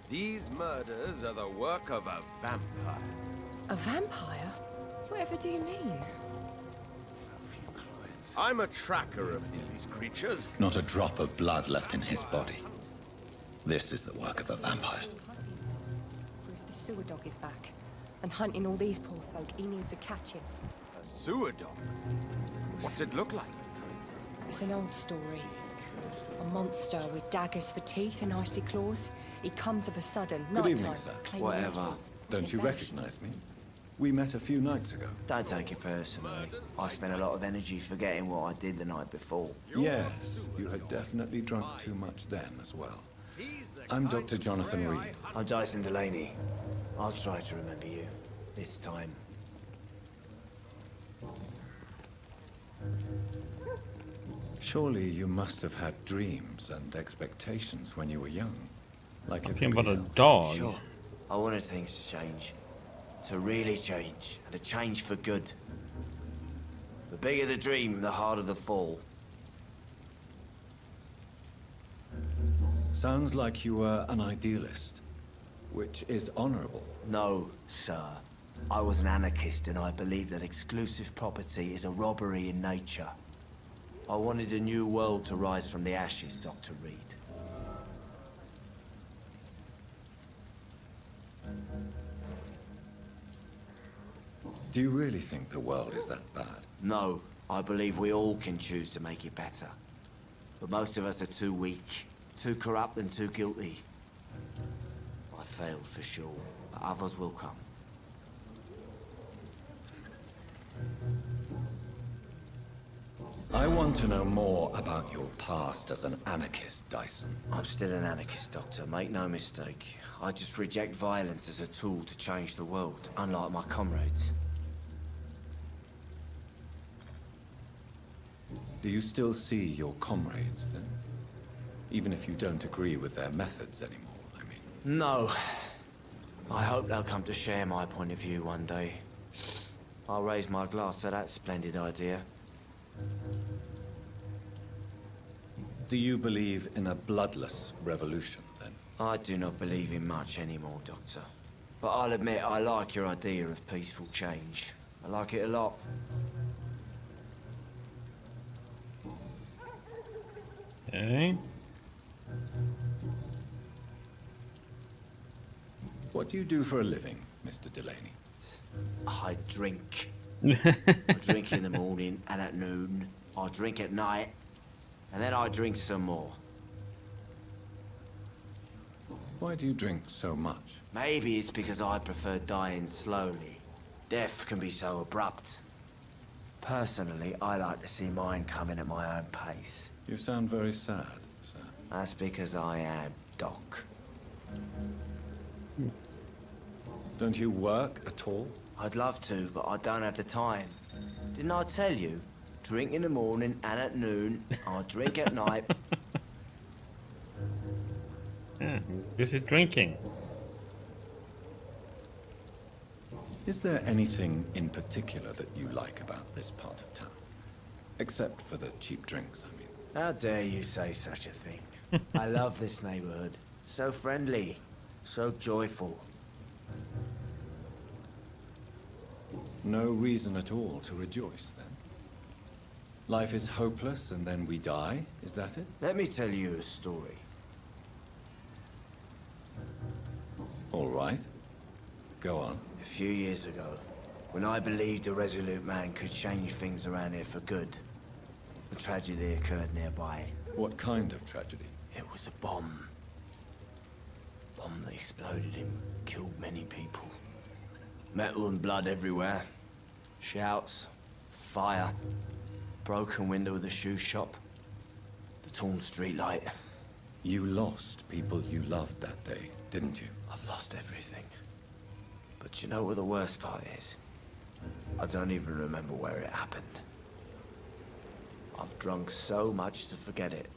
These murders are the work of a vampire. A vampire? Whatever do you mean? I'm a tracker of these creatures. Not a drop of blood left in his body. This is the work of a vampire. If the sewer dog is back and hunting all these poor folk, he needs to catch him. A sewer dog? What's it look like? It's an old story. A monster with daggers for teeth and icy claws. He comes of a sudden, Good evening, nighttime, sir. claiming innocence. Don't you recognize me? We met a few nights ago. Don't take it personally. I spent a lot of energy forgetting what I did the night before. Yes, you had definitely drunk too much then as well. I'm Dr. Jonathan Reed. I'm Dyson Delaney. I'll try to remember you. This time. Surely you must have had dreams and expectations when you were young. Like Talking about a everybody else. dog. Sure. I wanted things to change. To really change. And to change for good. The bigger the dream, the harder the fall. Sounds like you were an idealist, which is honorable. No, sir. I was an anarchist and I believed that exclusive property is a robbery in nature. I wanted a new world to rise from the ashes, Dr. Reed. Do you really think the world is that bad? No, I believe we all can choose to make it better. But most of us are too weak, too corrupt and too guilty. I failed for sure, but others will come. I want to know more about your past as an anarchist, Dyson. I'm still an anarchist, Doctor, make no mistake. I just reject violence as a tool to change the world, unlike my comrades. Do you still see your comrades, then? Even if you don't agree with their methods anymore, I mean. No. I hope they'll come to share my point of view one day. I'll raise my glass to that splendid idea. Do you believe in a bloodless revolution, then? I do not believe in much anymore, Doctor. But I'll admit I like your idea of peaceful change. I like it a lot. Okay. What do you do for a living, Mr. Delaney? I drink. I drink in the morning and at noon. I drink at night. And then I drink some more. Why do you drink so much? Maybe it's because I prefer dying slowly. Death can be so abrupt. Personally, I like to see mine coming at my own pace. You sound very sad, sir. That's because I am, Doc. Don't you work at all? I'd love to, but I don't have the time. Didn't I tell you? Drink in the morning and at noon. I drink at night. Yeah, he's busy drinking. Is there anything in particular that you like about this part of town? Except for the cheap drinks, I mean. How dare you say such a thing? I love this neighborhood. So friendly. So joyful. No reason at all to rejoice, then? Life is hopeless and then we die, is that it? Let me tell you a story. All right. Go on. A few years ago, when I believed a resolute man could change things around here for good, a tragedy occurred nearby. What kind of tragedy? It was a bomb. Bomb that exploded and killed many people. Metal and blood everywhere. Shouts, fire, broken window of the shoe shop, the torn street light. You lost people you loved that day, didn't you? I've lost everything. But you know what the worst part is? I don't even remember where it happened. I've drunk so much to forget it,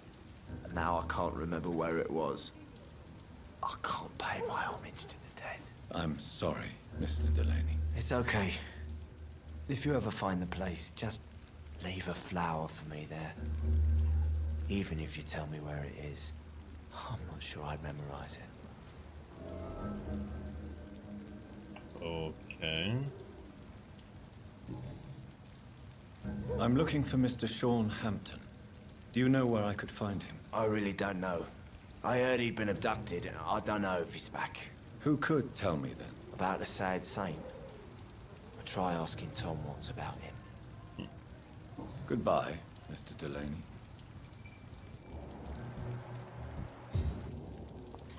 and now I can't remember where it was. I can't pay my homage to the dead. I'm sorry, Mr. Delaney. It's okay. If you ever find the place, just leave a flower for me there. Even if you tell me where it is. I'm not sure I'd memorize it. Okay. I'm looking for Mr. Sean Hampton. Do you know where I could find him? I really don't know. I heard he'd been abducted, and I don't know if he's back. Who could tell me then? About the sad saint. I'll try asking Tom what's about him. Goodbye, Mr. Delaney.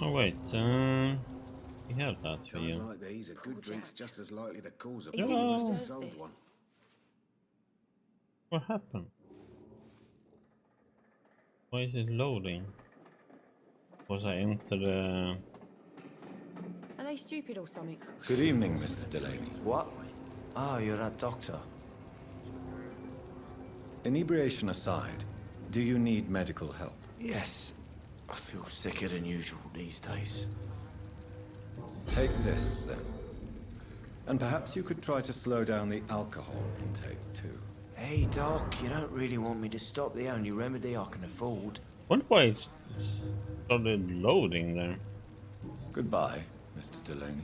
Oh wait, we have that for you. Times like these, a good drink's just as likely to cause a He problem didn't as to deserve solve one. What happened? Why is it loading? Was I into the... Are they stupid or something? Good evening, Mr. Delaney. What? Oh, you're that doctor. Inebriation aside, do you need medical help? Yes. I feel sicker than usual these days. Take this, then. And perhaps you could try to slow down the alcohol intake, too. Hey, Doc, you don't really want me to stop the only remedy I can afford. Wonder why it's started loading there. Goodbye, Mr. Delaney.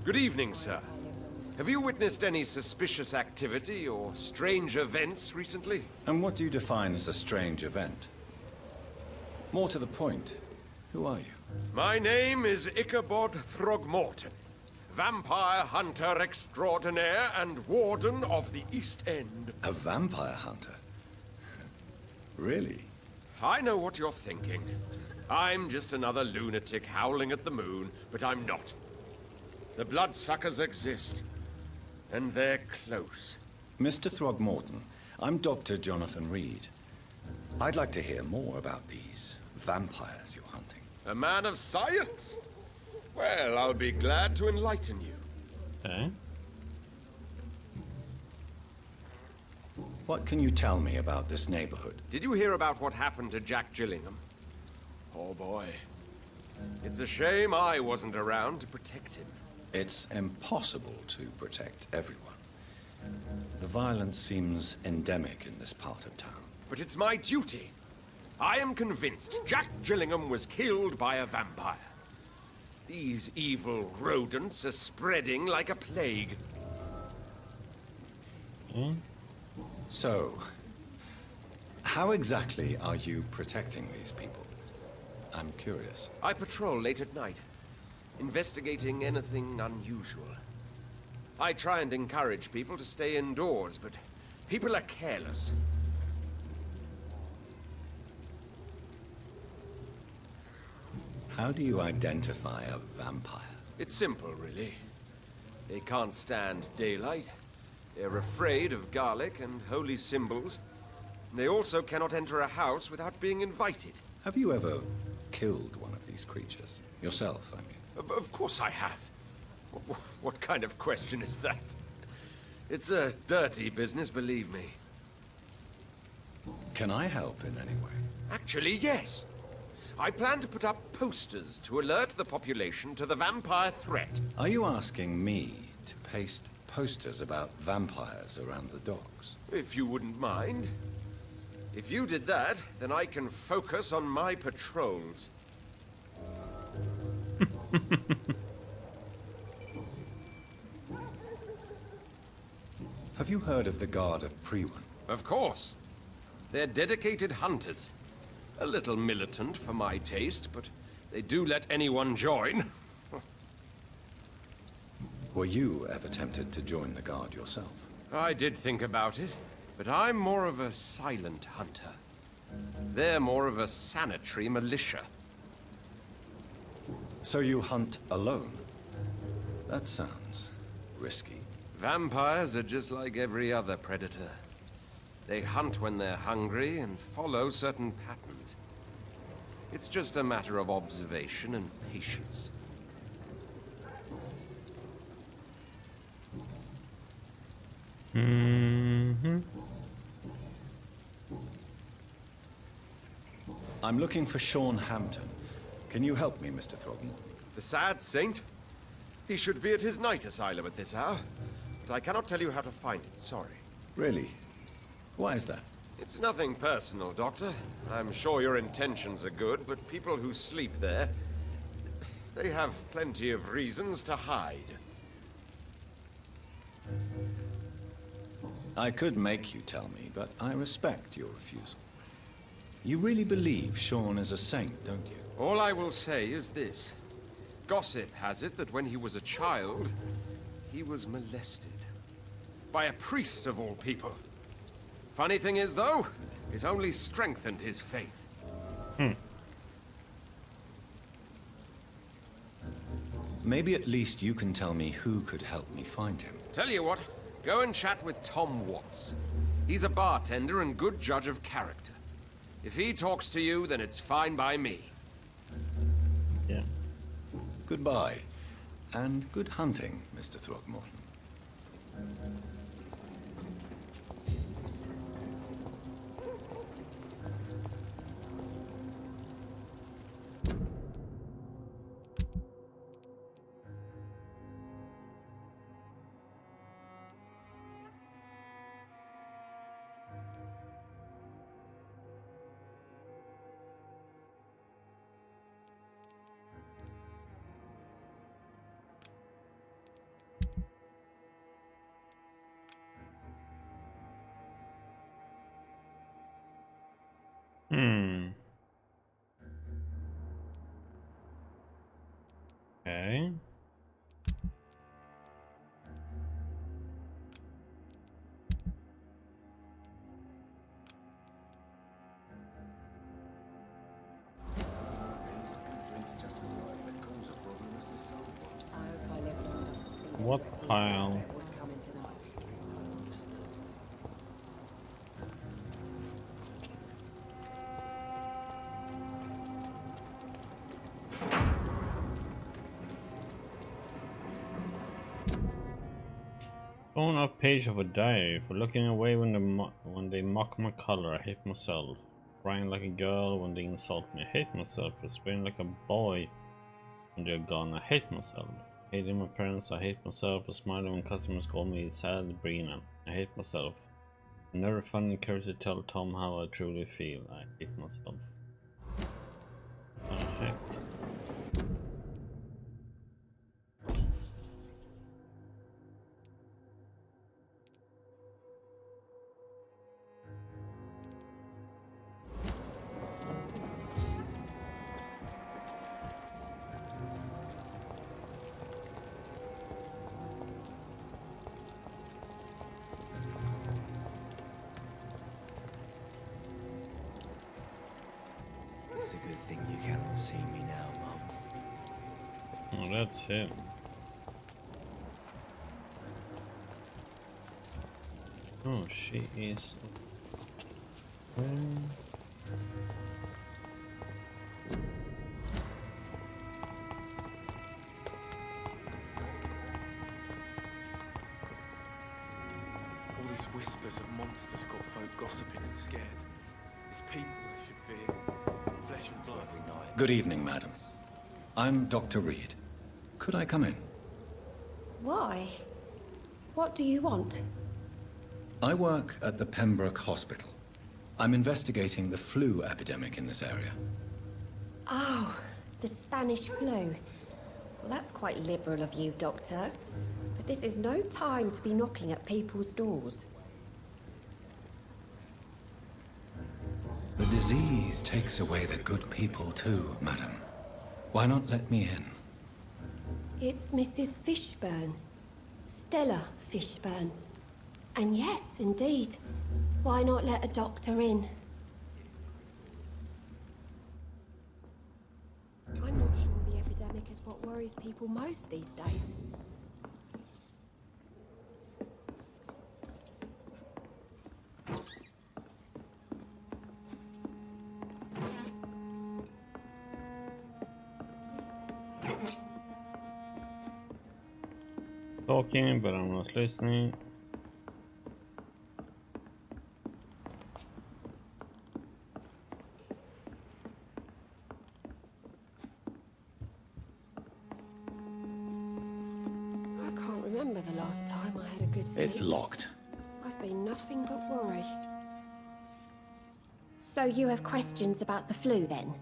Good evening, sir. Have you witnessed any suspicious activity or strange events recently? And what do you define as a strange event? More to the point, who are you? My name is Ichabod Throgmorton, vampire hunter extraordinaire and warden of the East End. A vampire hunter? Really? I know what you're thinking. I'm just another lunatic howling at the moon, but I'm not. The bloodsuckers exist, and they're close. Mr. Throgmorton, I'm Dr. Jonathan Reed. I'd like to hear more about these vampires you're hunting. A man of science? Well, I'll be glad to enlighten you. Okay. What can you tell me about this neighborhood? Did you hear about what happened to Jack Gillingham? Oh boy. It's a shame I wasn't around to protect him. It's impossible to protect everyone. The violence seems endemic in this part of town. But it's my duty. I am convinced Jack Gillingham was killed by a vampire. These evil rodents are spreading like a plague. So, how exactly are you protecting these people? I'm curious. I patrol late at night, investigating anything unusual. I try and encourage people to stay indoors, but people are careless. How do you identify a vampire? It's simple, really. They can't stand daylight. They're afraid of garlic and holy symbols. They also cannot enter a house without being invited. Have you ever killed one of these creatures? Yourself, I mean. Of course I have. What kind of question is that? It's a dirty business, believe me. Can I help in any way? Actually, yes. I plan to put up posters to alert the population to the vampire threat. Are you asking me to paste posters about vampires around the docks? If you wouldn't mind. If you did that, then I can focus on my patrols. Have you heard of the Guard of Priwen? Of course. They're dedicated hunters. A little militant for my taste, but they do let anyone join. Were you ever tempted to join the Guard yourself? I did think about it, but I'm more of a silent hunter. They're more of a sanitary militia. So you hunt alone? That sounds risky. Vampires are just like every other predator. They hunt when they're hungry and follow certain patterns. It's just a matter of observation and patience. I'm looking for Sean Hampton. Can you help me, Mr. Throgmorton? The sad saint? He should be at his night asylum at this hour. But I cannot tell you how to find it, sorry. Really? Why is that? It's nothing personal, Doctor. I'm sure your intentions are good, but people who sleep there, they have plenty of reasons to hide. I could make you tell me, but I respect your refusal. You really believe Sean is a saint, don't you? All I will say is this. Gossip has it that when he was a child, he was molested. By a priest of all people. Funny thing is, though, it only strengthened his faith. Maybe at least you can tell me who could help me find him. Tell you what, go and chat with Tom Watts. He's a bartender and good judge of character. If he talks to you, then it's fine by me. Yeah. Goodbye. And good hunting, Mr. Throckmorton. Okay. What pile? On a page of a diary for looking away when they mock my color. I hate myself. Crying like a girl when they insult me. I hate myself. Whispering like a boy when they're gone. I hate myself. Hating my parents. I hate myself. For smiling when customers call me sad Brina. I hate myself. I never find the courage to tell Tom how I truly feel. I hate myself. Oh, heck. It's a good thing you cannot see me now, Mum. Oh, that's it. Oh, she is. All these whispers of monsters got folk gossiping and scared. It's people they should fear. Flesh and blood. Every night. Good evening, madam. I'm Dr. Reed. Could I come in? Why? What do you want? I work at the Pembroke Hospital. I'm investigating the flu epidemic in this area. Oh, the Spanish flu. Well, that's quite liberal of you, Doctor. But this is no time to be knocking at people's doors. The disease takes away the good people too, madam. Why not let me in? It's Mrs. Fishburne. Stella Fishburne. And yes, indeed. Why not let a doctor in? I'm not sure the epidemic is what worries people most these days. Talking, but I'm not listening. I can't remember the last time I had a good sleep. It's locked. I've been nothing but worry. So you have questions about the flu, then?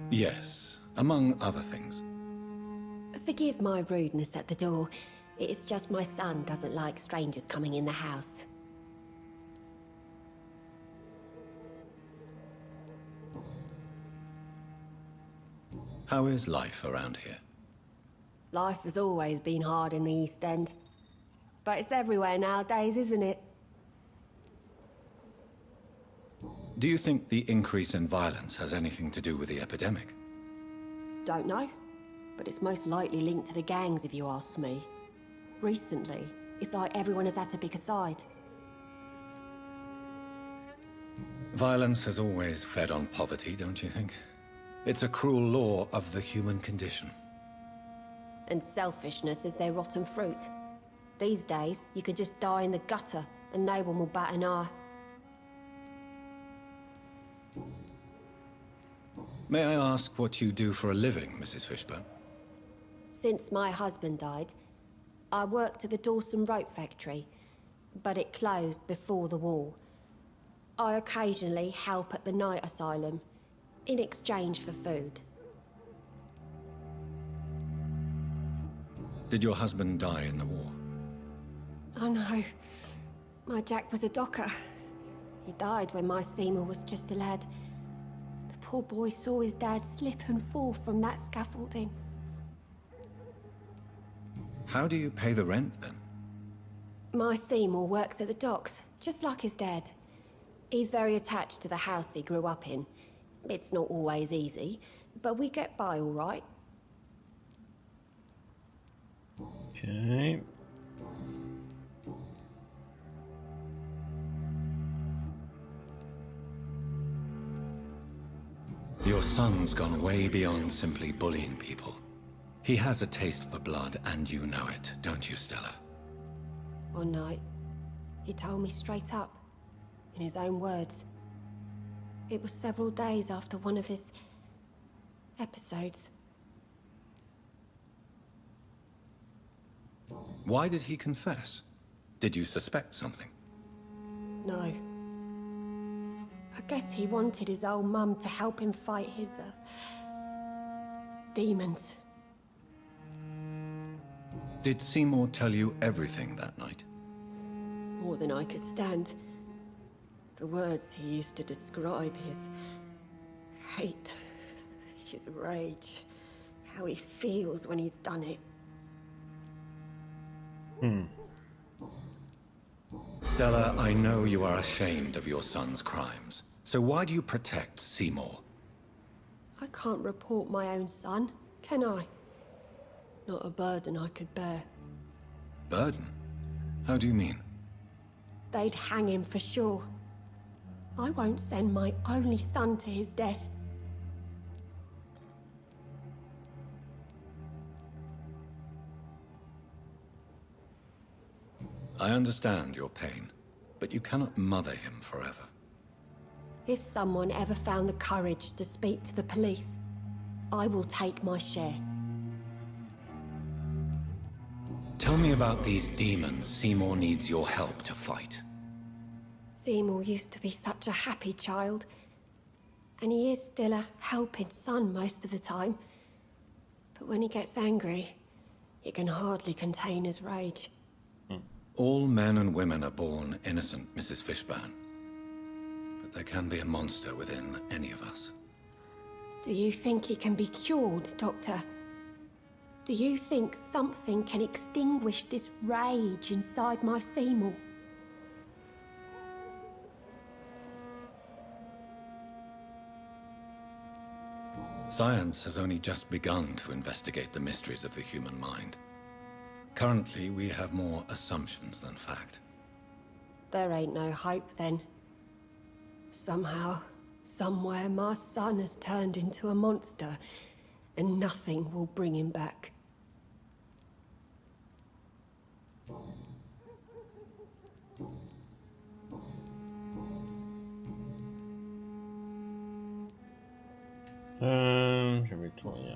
Yes, among other things. Forgive my rudeness at the door. It's just my son doesn't like strangers coming in the house. How is life around here? Life has always been hard in the East End. But it's everywhere nowadays, isn't it? Do you think the increase in violence has anything to do with the epidemic? Don't know. But it's most likely linked to the gangs, if you ask me. Recently, it's like everyone has had to pick a side. Violence has always fed on poverty, don't you think? It's a cruel law of the human condition. And selfishness is their rotten fruit. These days, you could just die in the gutter, and no one will bat an eye. May I ask what you do for a living, Mrs. Fishburne? Since my husband died, I worked at the Dawson Rope Factory, but it closed before the war. I occasionally help at the night asylum, in exchange for food. Did your husband die in the war? Oh no, my Jack was a docker. He died when my Seymour was just a lad. The poor boy saw his dad slip and fall from that scaffolding. How do you pay the rent, then? My Seymour works at the docks, just like his dad. He's very attached to the house he grew up in. It's not always easy, but we get by all right. Okay. Your son's gone way beyond simply bullying people. He has a taste for blood, and you know it, don't you, Stella? One night, he told me straight up, in his own words. It was several days after one of his episodes. Why did he confess? Did you suspect something? No. I guess he wanted his old mum to help him fight his, demons. Did Seymour tell you everything that night? More than I could stand. The words he used to describe his hate, his rage, how he feels when he's done it. Stella, I know you are ashamed of your son's crimes. So why do you protect Seymour? I can't report my own son, can I? Not a burden I could bear. Burden? How do you mean? They'd hang him for sure. I won't send my only son to his death. I understand your pain, but you cannot mother him forever. If someone ever found the courage to speak to the police, I will take my share. Tell me about these demons Seymour needs your help to fight. Seymour used to be such a happy child, and he is still a helping son most of the time. But when he gets angry, he can hardly contain his rage. All men and women are born innocent, Mrs. Fishburne. But there can be a monster within any of us. Do you think he can be cured, Doctor? Do you think something can extinguish this rage inside my Seymour? Science has only just begun to investigate the mysteries of the human mind. Currently, we have more assumptions than fact. There ain't no hope, then. Somehow, somewhere, my son has turned into a monster, and nothing will bring him back.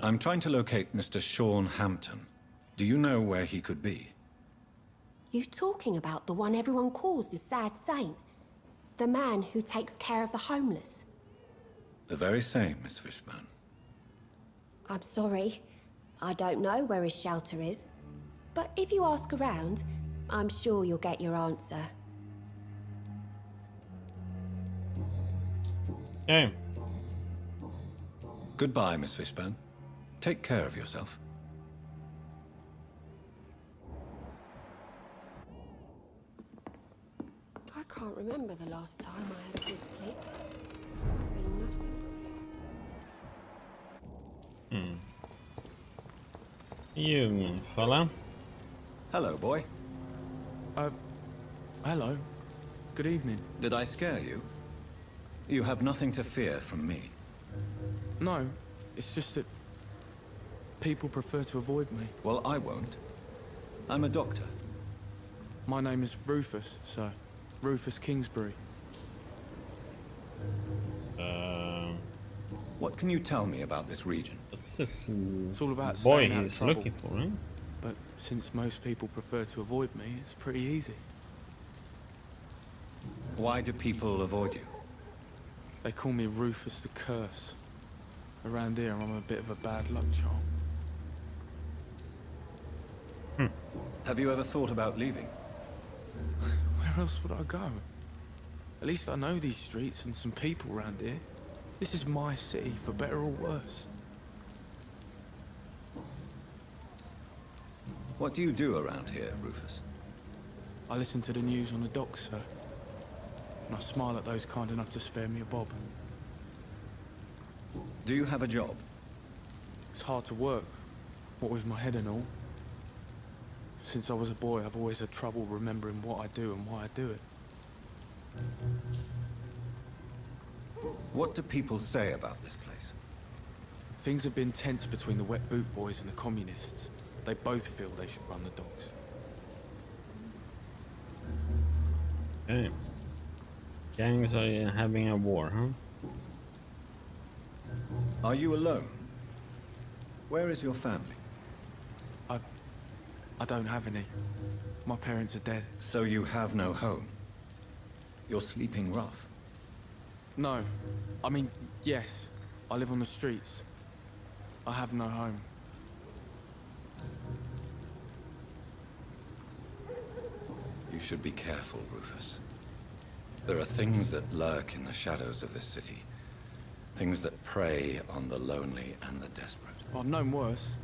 I'm trying to locate Mr. Sean Hampton. Do you know where he could be? You talking about the one everyone calls the sad saint? The man who takes care of the homeless? The very same, Miss Fishburne. I'm sorry. I don't know where his shelter is. But if you ask around, I'm sure you'll get your answer. Okay. Goodbye, Miss Fishburne. Take care of yourself. I can't remember the last time I had a good sleep. I've been nothing. You fella. Hello, boy. Hello. Good evening. Did I scare you? You have nothing to fear from me. No, it's just that people prefer to avoid me. Well, I won't. I'm a doctor. My name is Rufus, sir. Rufus Kingsbury. What can you tell me about this region? What's this It's all about boy staying out of he's trouble. looking for, right? But since most people prefer to avoid me, it's pretty easy. Why do people avoid you? They call me Rufus the Curse. Around here, I'm a bit of a bad luck charm. Have you ever thought about leaving? Where else would I go? At least I know these streets and some people around here. This is my city, for better or worse. What do you do around here, Rufus? I listen to the news on the docks, sir. And I smile at those kind enough to spare me a bob. Do you have a job? It's hard to work, what with my head and all. Since I was a boy, I've always had trouble remembering what I do and why I do it. What do people say about this place? Things have been tense between the wet boot boys and the communists. They both feel they should run the docks. Okay. Gangs are having a war, huh? Are you alone? Where is your family? I don't have any. My parents are dead. So you have no home? You're sleeping rough? No. I mean, yes. I live on the streets. I have no home. You should be careful, Rufus. There are things that lurk in the shadows of this city. Things that prey on the lonely and the desperate. I've known worse.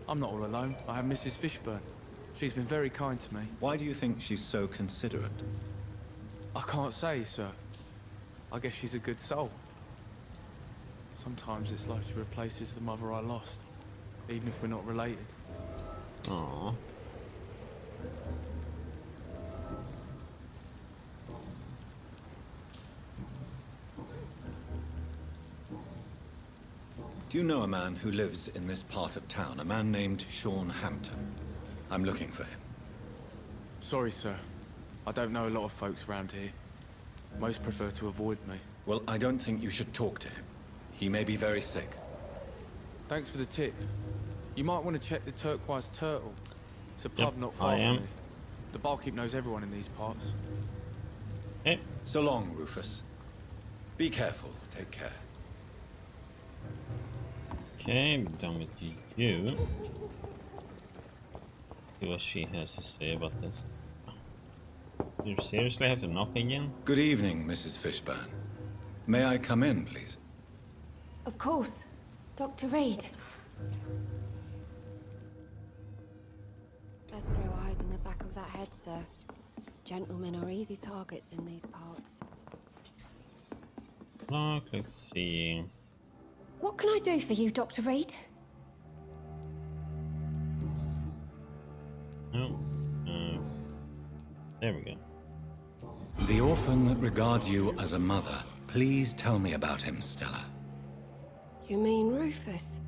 I'm not all alone. I have Mrs. Fishburne. She's been very kind to me. Why do you think she's so considerate? I can't say, sir. I guess she's a good soul. Sometimes it's like she replaces the mother I lost, even if we're not related. Aww. Do you know a man who lives in this part of town? A man named Sean Hampton. I'm looking for him. Sorry, sir. I don't know a lot of folks around here. Most prefer to avoid me. Well, I don't think you should talk to him. He may be very sick. Thanks for the tip. You might want to check the Turquoise Turtle. It's a pub not far I am. from here. The barkeep knows everyone in these parts. Hey. So long, Rufus. Be careful. Take care. Okay, I'm done with you. See what she has to say about this. You seriously have to knock again? Good evening, Mrs. Fishburne. May I come in, please? Of course. Dr. Reed. Just grew eyes in the back of that head, sir. Gentlemen are easy targets in these parts. Look, let's see. What can I do for you, Dr. Reed? Oh, there we go. The orphan that regards you as a mother. Please tell me about him, Stella. You mean Rufus?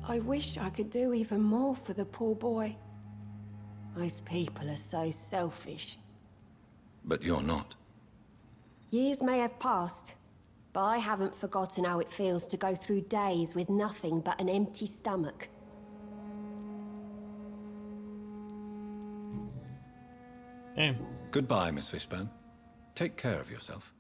I wish I could do even more for the poor boy. Most people are so selfish. But you're not. Years may have passed, but I haven't forgotten how it feels to go through days with nothing but an empty stomach. Hey. Goodbye, Miss Fishbone. Take care of yourself.